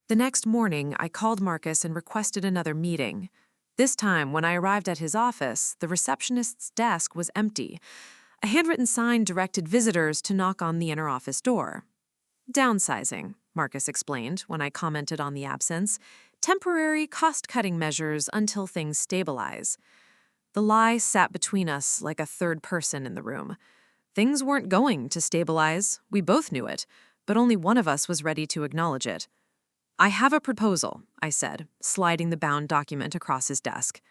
The next morning, I called Marcus and requested another meeting. This time, when I arrived at his office, the receptionist's desk was empty. A handwritten sign directed visitors to knock on the inner office door. Downsizing, Marcus explained when I commented on the absence. Temporary cost-cutting measures until things stabilize. The lie sat between us like a third person in the room. Things weren't going to stabilize, we both knew it, but only one of us was ready to acknowledge it. I have a proposal, I said, sliding the bound document across his desk.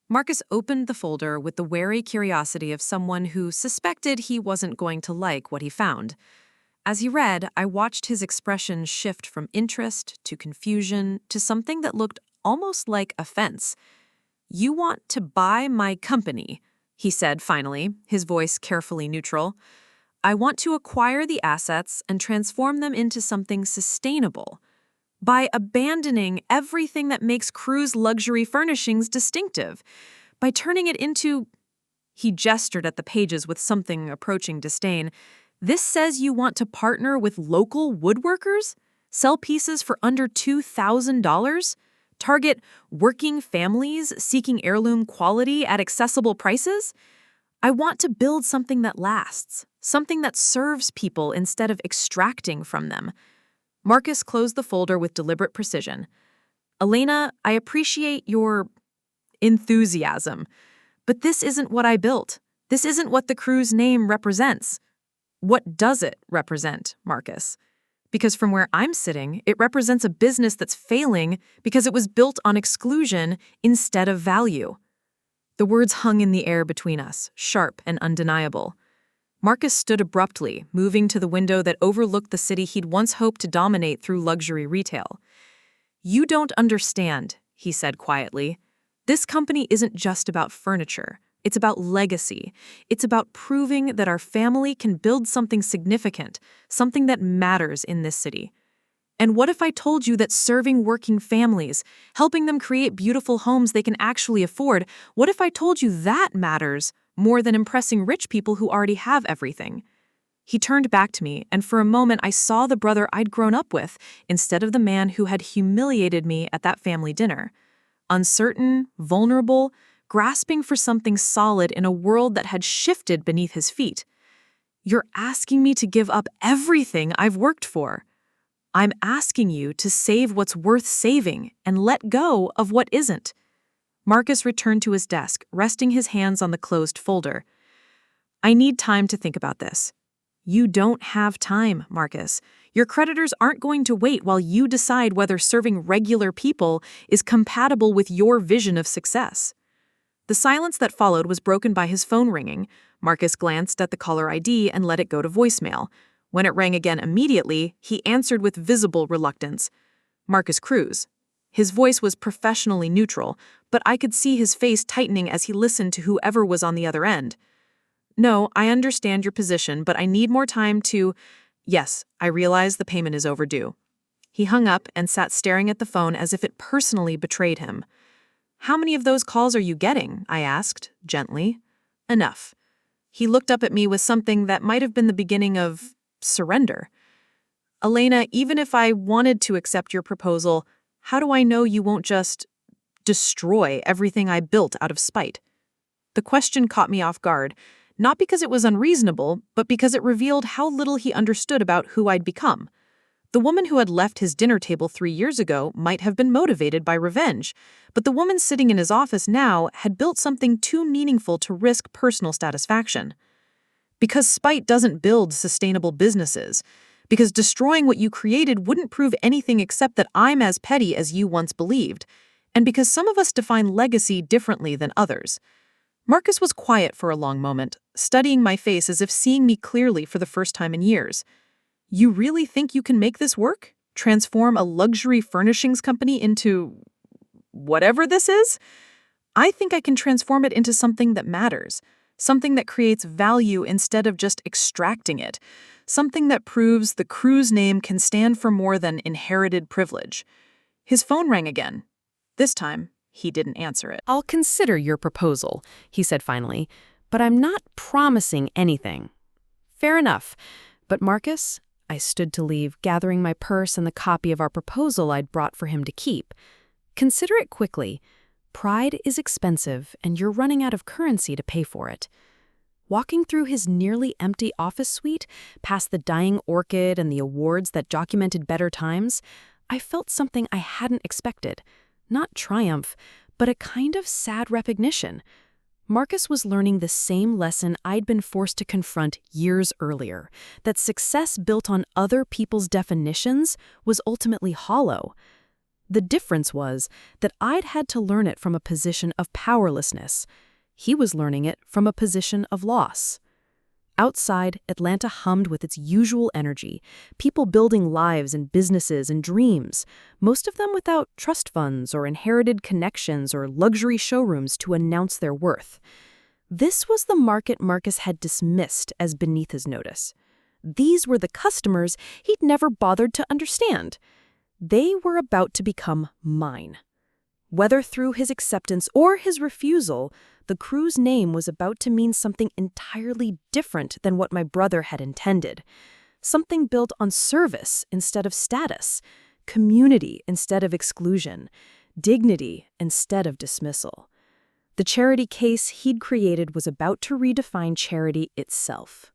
Marcus opened the folder with the wary curiosity of someone who suspected he wasn't going to like what he found. As he read, I watched his expression shift from interest to confusion to something that looked almost like offense. "You want to buy my company," he said finally, his voice carefully neutral. "I want to acquire the assets and transform them into something sustainable. By abandoning everything that makes Cruise luxury furnishings distinctive. By turning it into..." He gestured at the pages with something approaching disdain. "This says you want to partner with local woodworkers? Sell pieces for under $2,000? Target working families seeking heirloom quality at accessible prices? I want to build something that lasts, something that serves people instead of extracting from them." Marcus closed the folder with deliberate precision. "Elena, I appreciate your enthusiasm, but this isn't what I built. This isn't what the Cruise name represents." "What does it represent, Marcus?" "Because from where I'm sitting, it represents a business that's failing because it was built on exclusion instead of value." The words hung in the air between us, sharp and undeniable. Marcus stood abruptly, moving to the window that overlooked the city he'd once hoped to dominate through luxury retail. "You don't understand," he said quietly. "This company isn't just about furniture. It's about legacy. It's about proving that our family can build something significant, something that matters in this city. And what if I told you that serving working families, helping them create beautiful homes they can actually afford, what if I told you that matters more than impressing rich people who already have everything?" He turned back to me, and for a moment I saw the brother I'd grown up with instead of the man who had humiliated me at that family dinner. Uncertain, vulnerable, grasping for something solid in a world that had shifted beneath his feet. "You're asking me to give up everything I've worked for. I'm asking you to save what's worth saving and let go of what isn't." Marcus returned to his desk, resting his hands on the closed folder. "I need time to think about this." "You don't have time, Marcus. Your creditors aren't going to wait while you decide whether serving regular people is compatible with your vision of success." The silence that followed was broken by his phone ringing. Marcus glanced at the caller ID and let it go to voicemail. When it rang again immediately, he answered with visible reluctance. Marcus Cruise. His voice was professionally neutral, but I could see his face tightening as he listened to whoever was on the other end. "No, I understand your position, but I need more time to..." "Yes, I realize the payment is overdue." He hung up and sat staring at the phone as if it personally betrayed him. "How many of those calls are you getting?" I asked, gently. "Enough." He looked up at me with something that might have been the beginning of surrender. "Elena, even if I wanted to accept your proposal, how do I know you won't just destroy everything I built out of spite?" The question caught me off guard, not because it was unreasonable, but because it revealed how little he understood about who I'd become. The woman who had left his dinner table 3 years ago might have been motivated by revenge, but the woman sitting in his office now had built something too meaningful to risk personal satisfaction. Because spite doesn't build sustainable businesses. Because destroying what you created wouldn't prove anything except that I'm as petty as you once believed. And because some of us define legacy differently than others. Marcus was quiet for a long moment, studying my face as if seeing me clearly for the first time in years. You really think you can make this work? Transform a luxury furnishings company into whatever this is? I think I can transform it into something that matters, something that creates value instead of just extracting it, something that proves the Cruz name can stand for more than inherited privilege. His phone rang again. This time, he didn't answer it. "I'll consider your proposal," he said finally, "but I'm not promising anything." "Fair enough. But Marcus," I stood to leave, gathering my purse and the copy of our proposal I'd brought for him to keep. "Consider it quickly. Pride is expensive, and you're running out of currency to pay for it." Walking through his nearly empty office suite, past the dying orchid and the awards that documented better times, I felt something I hadn't expected. Not triumph, but a kind of sad recognition. Marcus was learning the same lesson I'd been forced to confront years earlier, that success built on other people's definitions was ultimately hollow. The difference was that I'd had to learn it from a position of powerlessness. He was learning it from a position of loss. Outside, Atlanta hummed with its usual energy, people building lives and businesses and dreams, most of them without trust funds or inherited connections or luxury showrooms to announce their worth. This was the market Marcus had dismissed as beneath his notice. These were the customers he'd never bothered to understand. They were about to become mine. Whether through his acceptance or his refusal, the Cruz name was about to mean something entirely different than what my brother had intended. Something built on service instead of status, community instead of exclusion, dignity instead of dismissal. The charity case he'd created was about to redefine charity itself.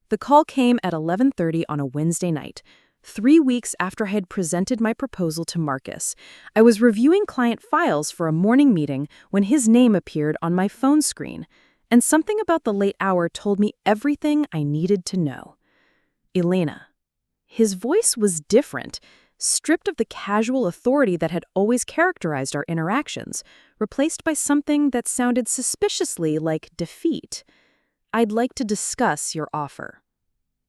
The call came at 11:30 on a Wednesday night. 3 weeks after I had presented my proposal to Marcus, I was reviewing client files for a morning meeting when his name appeared on my phone screen, and something about the late hour told me everything I needed to know. Elena. His voice was different, stripped of the casual authority that had always characterized our interactions, replaced by something that sounded suspiciously like defeat. "I'd like to discuss your offer."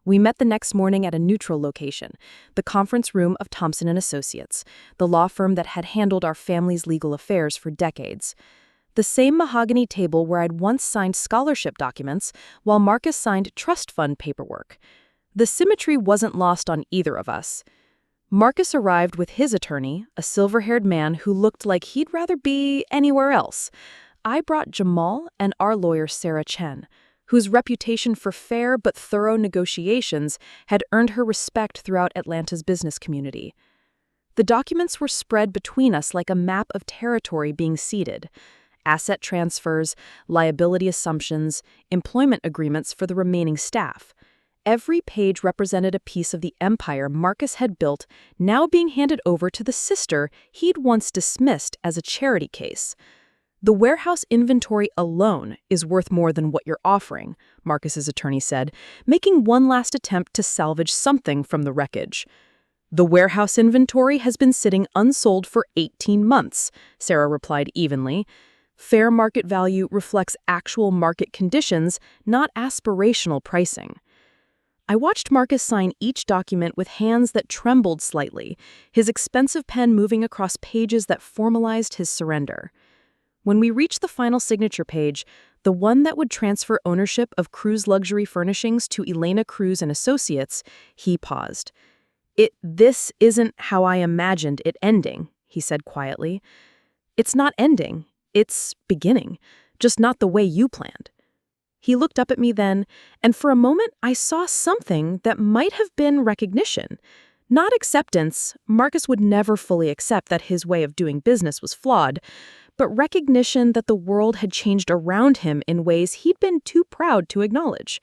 We met the next morning at a neutral location, the conference room of Thompson & Associates, the law firm that had handled our family's legal affairs for decades. The same mahogany table where I'd once signed scholarship documents, while Marcus signed trust fund paperwork. The symmetry wasn't lost on either of us. Marcus arrived with his attorney, a silver-haired man who looked like he'd rather be anywhere else. I brought Jamal and our lawyer Sarah Chen, whose reputation for fair but thorough negotiations had earned her respect throughout Atlanta's business community. The documents were spread between us like a map of territory being ceded: asset transfers, liability assumptions, employment agreements for the remaining staff. Every page represented a piece of the empire Marcus had built, now being handed over to the sister he'd once dismissed as a charity case. "The warehouse inventory alone is worth more than what you're offering," Marcus's attorney said, making one last attempt to salvage something from the wreckage. "The warehouse inventory has been sitting unsold for 18 months, Sarah replied evenly. "Fair market value reflects actual market conditions, not aspirational pricing." I watched Marcus sign each document with hands that trembled slightly, his expensive pen moving across pages that formalized his surrender. When we reached the final signature page, the one that would transfer ownership of Cruz Luxury Furnishings to Elena Cruz and Associates, he paused. This isn't how I imagined it ending," he said quietly. "It's not ending. It's beginning, just not the way you planned." He looked up at me then, and for a moment I saw something that might have been recognition. Not acceptance. Marcus would never fully accept that his way of doing business was flawed, but recognition that the world had changed around him in ways he'd been too proud to acknowledge.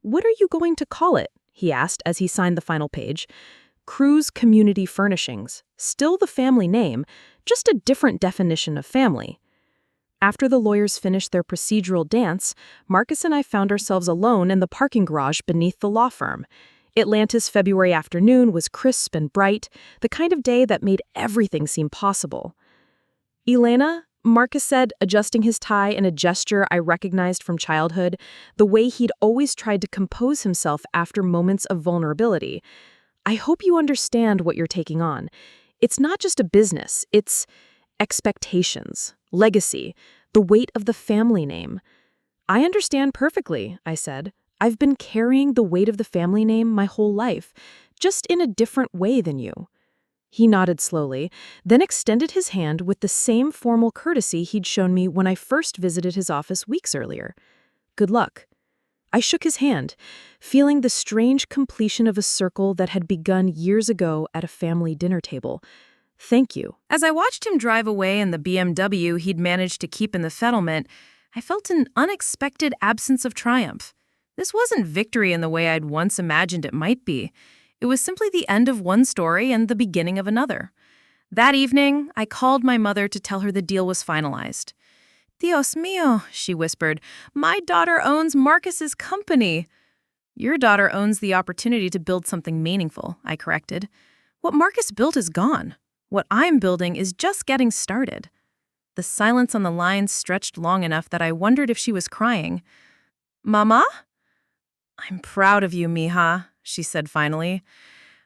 "What are you going to call it?" he asked as he signed the final page. "Cruz Community Furnishings. Still the family name, just a different definition of family." After the lawyers finished their procedural dance, Marcus and I found ourselves alone in the parking garage beneath the law firm. Atlanta's February afternoon was crisp and bright, the kind of day that made everything seem possible. "Elena," Marcus said, adjusting his tie in a gesture I recognized from childhood, the way he'd always tried to compose himself after moments of vulnerability. "I hope you understand what you're taking on. It's not just a business, it's expectations, legacy, the weight of the family name." "I understand perfectly," I said. "I've been carrying the weight of the family name my whole life, just in a different way than you." He nodded slowly, then extended his hand with the same formal courtesy he'd shown me when I first visited his office weeks earlier. "Good luck." I shook his hand, feeling the strange completion of a circle that had begun years ago at a family dinner table. "Thank you." As I watched him drive away in the BMW he'd managed to keep in the settlement, I felt an unexpected absence of triumph. This wasn't victory in the way I'd once imagined it might be. It was simply the end of one story and the beginning of another. That evening, I called my mother to tell her the deal was finalized. "Dios mío," she whispered, "my daughter owns Marcus's company." "Your daughter owns the opportunity to build something meaningful," I corrected. "What Marcus built is gone. What I'm building is just getting started." The silence on the line stretched long enough that I wondered if she was crying. "Mama?" "I'm proud of you, mija," she said finally.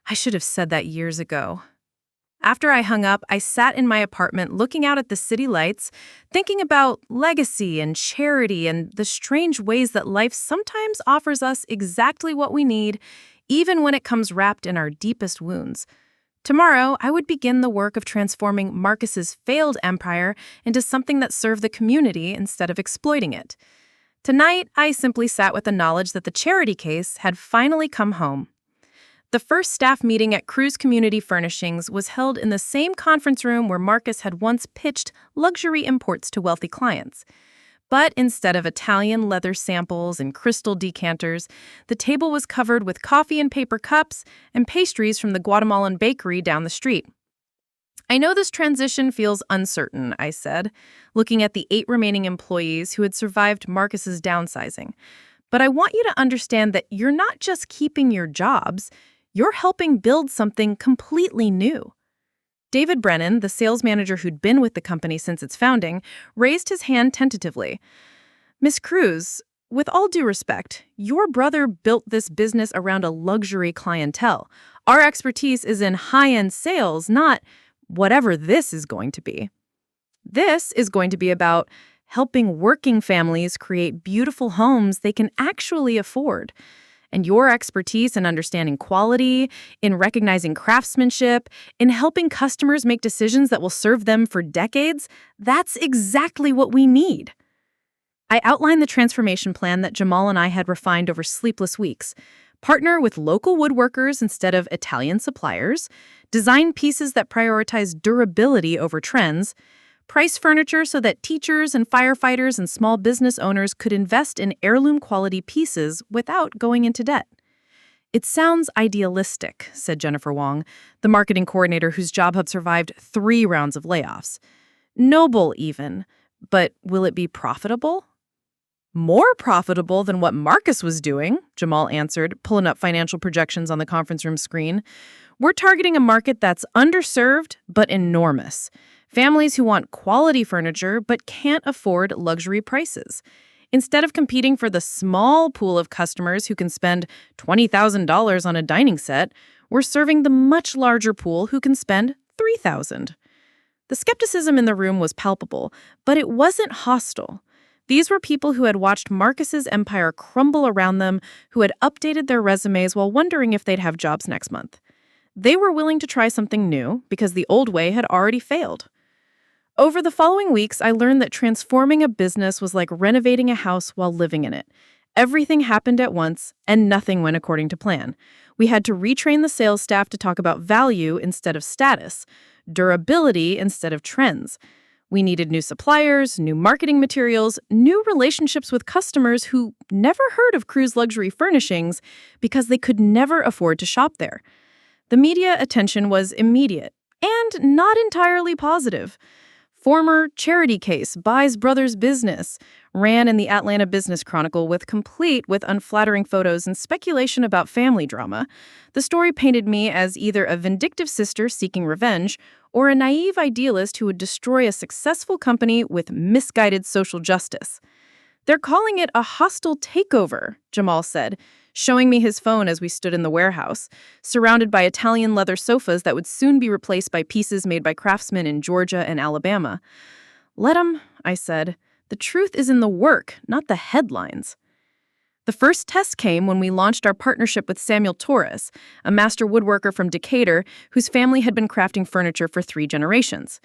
I should have said that years ago. After I hung up, I sat in my apartment looking out at the city lights, thinking about legacy and charity and the strange ways that life sometimes offers us exactly what we need, even when it comes wrapped in our deepest wounds. Tomorrow, I would begin the work of transforming Marcus's failed empire into something that served the community instead of exploiting it. Tonight, I simply sat with the knowledge that the charity case had finally come home. The first staff meeting at Cruz Community Furnishings was held in the same conference room where Marcus had once pitched luxury imports to wealthy clients. But instead of Italian leather samples and crystal decanters, the table was covered with coffee and paper cups and pastries from the Guatemalan bakery down the street. "I know this transition feels uncertain," I said, looking at the 8 remaining employees who had survived Marcus's downsizing. "But I want you to understand that you're not just keeping your jobs, you're helping build something completely new." David Brennan, the sales manager who'd been with the company since its founding, raised his hand tentatively. "Miss Cruz, with all due respect, your brother built this business around a luxury clientele. Our expertise is in high-end sales, not whatever this is going to be. This is going to be about helping working families create beautiful homes they can actually afford. And your expertise in understanding quality, in recognizing craftsmanship, in helping customers make decisions that will serve them for decades, that's exactly what we need." I outlined the transformation plan that Jamal and I had refined over sleepless weeks. Partner with local woodworkers instead of Italian suppliers, design pieces that prioritize durability over trends, price furniture so that teachers and firefighters and small business owners could invest in heirloom-quality pieces without going into debt. "It sounds idealistic," said Jennifer Wong, the marketing coordinator whose job had survived 3 rounds of layoffs. "Noble, even. But will it be profitable?" "More profitable than what Marcus was doing," Jamal answered, pulling up financial projections on the conference room screen. "We're targeting a market that's underserved but enormous. Families who want quality furniture but can't afford luxury prices. Instead of competing for the small pool of customers who can spend $20,000 on a dining set, we're serving the much larger pool who can spend $3,000. The skepticism in the room was palpable, but it wasn't hostile. These were people who had watched Marcus's empire crumble around them, who had updated their resumes while wondering if they'd have jobs next month. They were willing to try something new because the old way had already failed. Over the following weeks, I learned that transforming a business was like renovating a house while living in it. Everything happened at once, and nothing went according to plan. We had to retrain the sales staff to talk about value instead of status, durability instead of trends. We needed new suppliers, new marketing materials, new relationships with customers who never heard of Cruz Luxury Furnishings because they could never afford to shop there. The media attention was immediate and not entirely positive. Former charity case buys brother's business, ran in the Atlanta Business Chronicle with unflattering photos and speculation about family drama. The story painted me as either a vindictive sister seeking revenge or a naive idealist who would destroy a successful company with misguided social justice. "They're calling it a hostile takeover," Jamal said, showing me his phone as we stood in the warehouse, surrounded by Italian leather sofas that would soon be replaced by pieces made by craftsmen in Georgia and Alabama. "Let 'em," I said. "The truth is in the work, not the headlines." The first test came when we launched our partnership with Samuel Torres, a master woodworker from Decatur whose family had been crafting furniture for 3 generations.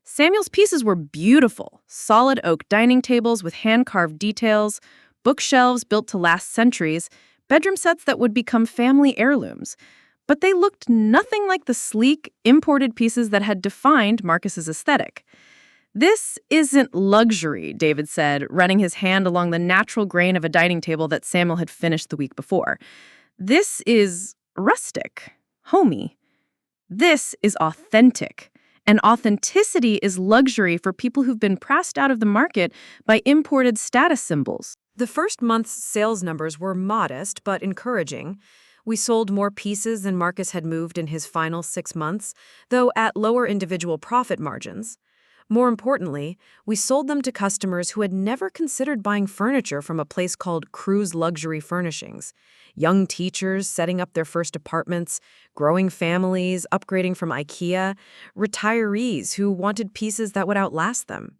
Samuel's pieces were beautiful, solid oak dining tables with hand-carved details, bookshelves built to last centuries, bedroom sets that would become family heirlooms. But they looked nothing like the sleek, imported pieces that had defined Marcus's aesthetic. "This isn't luxury," David said, running his hand along the natural grain of a dining table that Samuel had finished the week before. "This is rustic, homey. This is authentic. And authenticity is luxury for people who've been pressed out of the market by imported status symbols." The first month's sales numbers were modest but encouraging. We sold more pieces than Marcus had moved in his final 6 months, though at lower individual profit margins. More importantly, we sold them to customers who had never considered buying furniture from a place called Cruz Luxury Furnishings. Young teachers setting up their first apartments, growing families upgrading from IKEA, retirees who wanted pieces that would outlast them.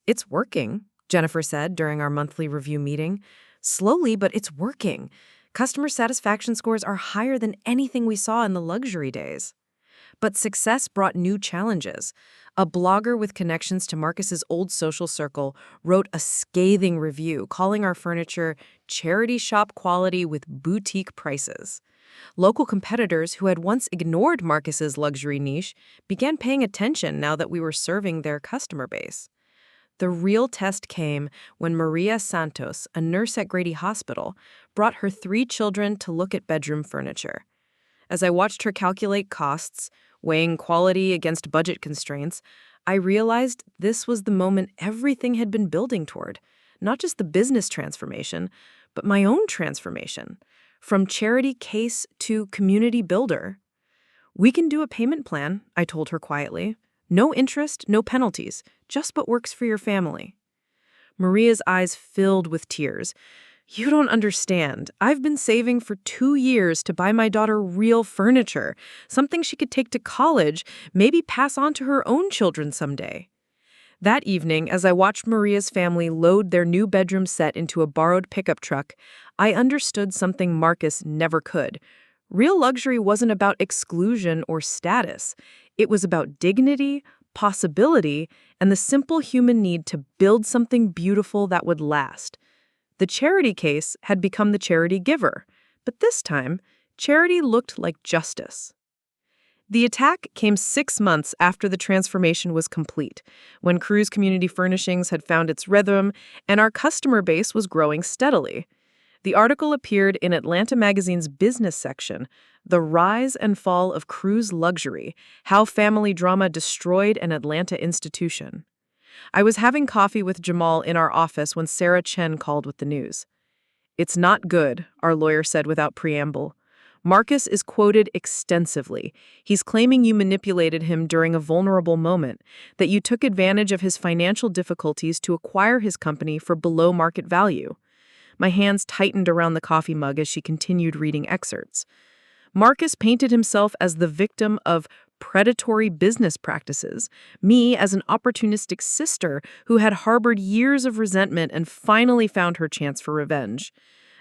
"It's working," Jennifer said during our monthly review meeting. "Slowly, but it's working. Customer satisfaction scores are higher than anything we saw in the luxury days." But success brought new challenges. A blogger with connections to Marcus's old social circle wrote a scathing review calling our furniture charity shop quality with boutique prices. Local competitors who had once ignored Marcus's luxury niche began paying attention now that we were serving their customer base. The real test came when Maria Santos, a nurse at Grady Hospital, brought her 3 children to look at bedroom furniture. As I watched her calculate costs, weighing quality against budget constraints, I realized this was the moment everything had been building toward. Not just the business transformation, but my own transformation. From charity case to community builder. "We can do a payment plan," I told her quietly. "No interest, no penalties, just what works for your family." Maria's eyes filled with tears. "You don't understand. I've been saving for 2 years to buy my daughter real furniture, something she could take to college, maybe pass on to her own children someday." That evening, as I watched Maria's family load their new bedroom set into a borrowed pickup truck, I understood something Marcus never could. Real luxury wasn't about exclusion or status. It was about dignity, possibility, and the simple human need to build something beautiful that would last. The charity case had become the charity giver, but this time, charity looked like justice. The attack came 6 months after the transformation was complete, when Cruz Community Furnishings had found its rhythm and our customer base was growing steadily. The article appeared in Atlanta Magazine's business section, "The Rise and Fall of Cruz Luxury: How Family Drama Destroyed an Atlanta Institution." I was having coffee with Jamal in our office when Sarah Chen called with the news. "It's not good," our lawyer said without preamble. "Marcus is quoted extensively. He's claiming you manipulated him during a vulnerable moment, that you took advantage of his financial difficulties to acquire his company for below market value." My hands tightened around the coffee mug as she continued reading excerpts. "Marcus painted himself as the victim of predatory business practices, me as an opportunistic sister who had harbored years of resentment and finally found her chance for revenge.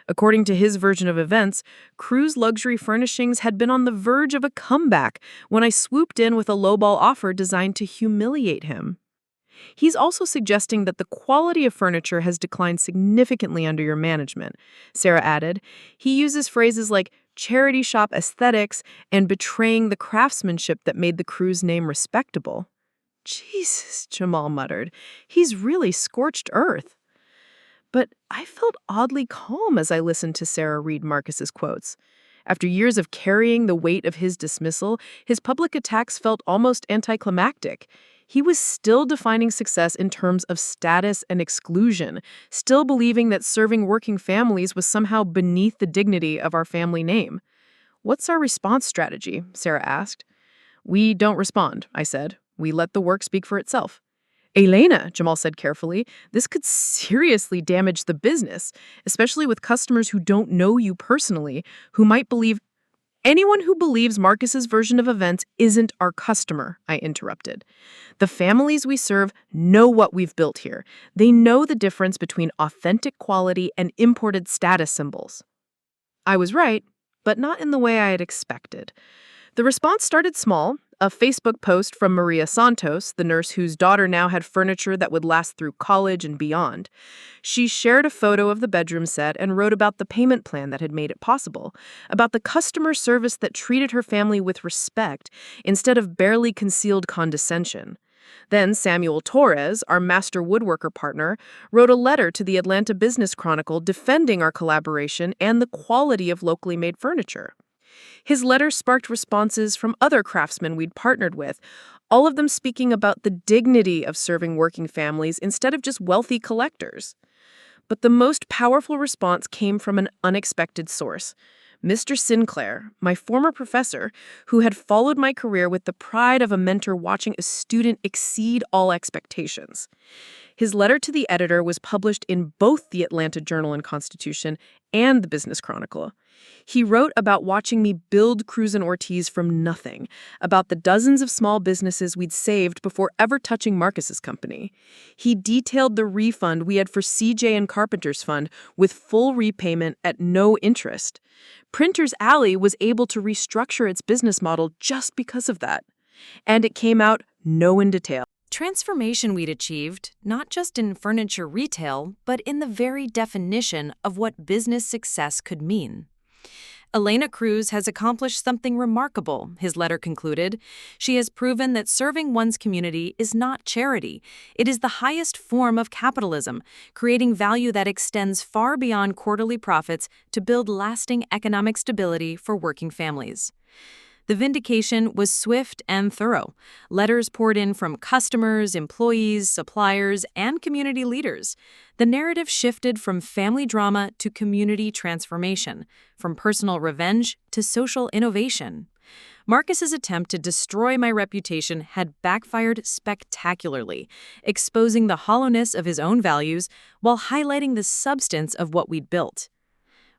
According to his version of events, Cruz Luxury Furnishings had been on the verge of a comeback when I swooped in with a lowball offer designed to humiliate him. He's also suggesting that the quality of furniture has declined significantly under your management," Sarah added. "He uses phrases like charity shop aesthetics and betraying the craftsmanship that made the Cruz name respectable." "Jesus," Jamal muttered. "He's really scorched earth." But I felt oddly calm as I listened to Sarah read Marcus's quotes. After years of carrying the weight of his dismissal, his public attacks felt almost anticlimactic. He was still defining success in terms of status and exclusion, still believing that serving working families was somehow beneath the dignity of our family name. "What's our response strategy?" Sarah asked. "We don't respond," I said. "We let the work speak for itself." "Elena," Jamal said carefully, "this could seriously damage the business, especially with customers who don't know you personally, who might believe—" "Anyone who believes Marcus's version of events isn't our customer," I interrupted. "The families we serve know what we've built here. They know the difference between authentic quality and imported status symbols." I was right, but not in the way I had expected. The response started small. A Facebook post from Maria Santos, the nurse whose daughter now had furniture that would last through college and beyond. She shared a photo of the bedroom set and wrote about the payment plan that had made it possible, about the customer service that treated her family with respect instead of barely concealed condescension. Then Samuel Torres, our master woodworker partner, wrote a letter to the Atlanta Business Chronicle defending our collaboration and the quality of locally made furniture. His letter sparked responses from other craftsmen we'd partnered with, all of them speaking about the dignity of serving working families instead of just wealthy collectors. But the most powerful response came from an unexpected source. Mr. Sinclair, my former professor, who had followed my career with the pride of a mentor watching a student exceed all expectations. His letter to the editor was published in both the Atlanta Journal and Constitution and the Business Chronicle. He wrote about watching me build Cruz and Ortiz from nothing, about the dozens of small businesses we'd saved before ever touching Marcus's company. He detailed the refund we had for CJ and Carpenter's Fund with full repayment at no interest. Printers Alley was able to restructure its business model just because of that. And it came out no in detail. Transformation we'd achieved, not just in furniture retail, but in the very definition of what business success could mean. Elena Cruz has accomplished something remarkable, his letter concluded. She has proven that serving one's community is not charity. It is the highest form of capitalism, creating value that extends far beyond quarterly profits to build lasting economic stability for working families. The vindication was swift and thorough. Letters poured in from customers, employees, suppliers, and community leaders. The narrative shifted from family drama to community transformation, from personal revenge to social innovation. Marcus's attempt to destroy my reputation had backfired spectacularly, exposing the hollowness of his own values while highlighting the substance of what we'd built.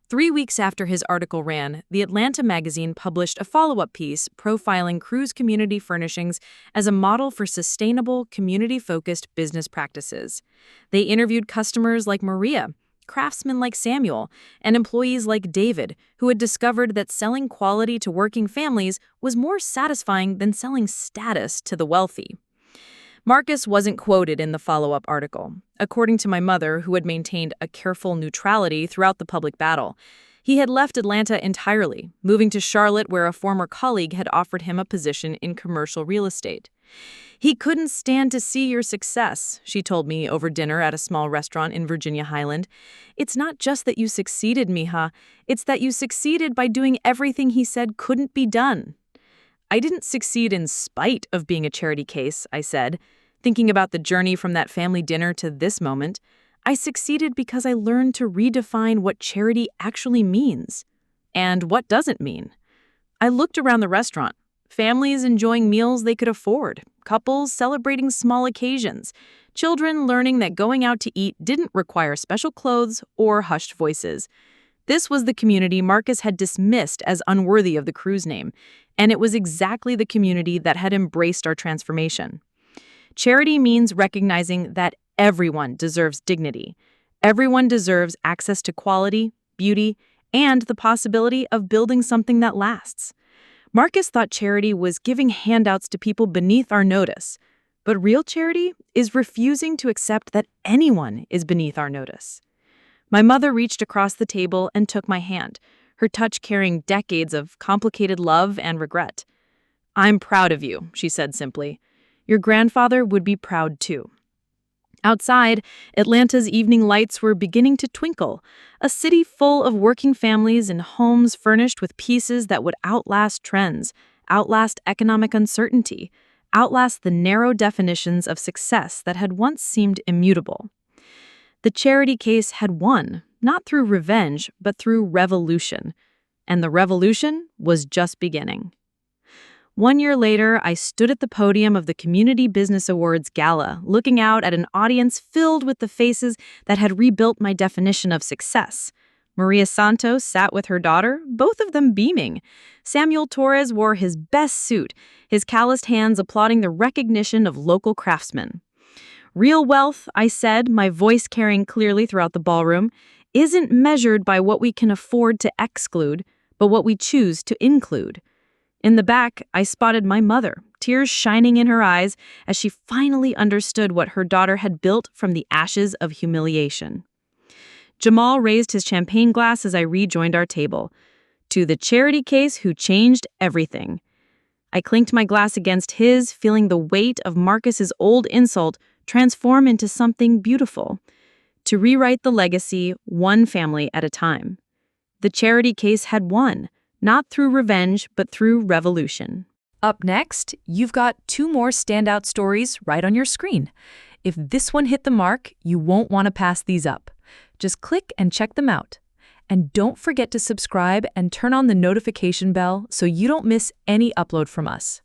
3 weeks after his article ran, the Atlanta magazine published a follow-up piece profiling Cruz Community Furnishings as a model for sustainable, community-focused business practices. They interviewed customers like Maria, craftsmen like Samuel, and employees like David, who had discovered that selling quality to working families was more satisfying than selling status to the wealthy. Marcus wasn't quoted in the follow-up article. According to my mother, who had maintained a careful neutrality throughout the public battle, he had left Atlanta entirely, moving to Charlotte where a former colleague had offered him a position in commercial real estate. "He couldn't stand to see your success," she told me over dinner at a small restaurant in Virginia Highland. "It's not just that you succeeded, mija. It's that you succeeded by doing everything he said couldn't be done." "I didn't succeed in spite of being a charity case," I said, thinking about the journey from that family dinner to this moment. "I succeeded because I learned to redefine what charity actually means. And what doesn't mean." I looked around the restaurant. Families enjoying meals they could afford, couples celebrating small occasions, children learning that going out to eat didn't require special clothes or hushed voices. This was the community Marcus had dismissed as unworthy of the Cruz name, and it was exactly the community that had embraced our transformation. Charity means recognizing that everyone deserves dignity. Everyone deserves access to quality, beauty, and the possibility of building something that lasts. Marcus thought charity was giving handouts to people beneath our notice, but real charity is refusing to accept that anyone is beneath our notice. My mother reached across the table and took my hand, her touch carrying decades of complicated love and regret. "I'm proud of you," she said simply. "Your grandfather would be proud too." Outside, Atlanta's evening lights were beginning to twinkle, a city full of working families and homes furnished with pieces that would outlast trends, outlast economic uncertainty, outlast the narrow definitions of success that had once seemed immutable. The charity case had won, not through revenge, but through revolution. And the revolution was just beginning. 1 year later, I stood at the podium of the Community Business Awards Gala, looking out at an audience filled with the faces that had rebuilt my definition of success. Maria Santos sat with her daughter, both of them beaming. Samuel Torres wore his best suit, his calloused hands applauding the recognition of local craftsmen. Real wealth, I said, my voice carrying clearly throughout the ballroom, isn't measured by what we can afford to exclude, but what we choose to include. In the back, I spotted my mother, tears shining in her eyes as she finally understood what her daughter had built from the ashes of humiliation. Jamal raised his champagne glass as I rejoined our table. To the charity case who changed everything. I clinked my glass against his, feeling the weight of Marcus's old insult transform into something beautiful. To rewrite the legacy, one family at a time. The charity case had won, not through revenge, but through revolution. Up next, you've got 2 more standout stories right on your screen. If this one hit the mark, you won't want to pass these up. Just click and check them out. And don't forget to subscribe and turn on the notification bell so you don't miss any upload from us.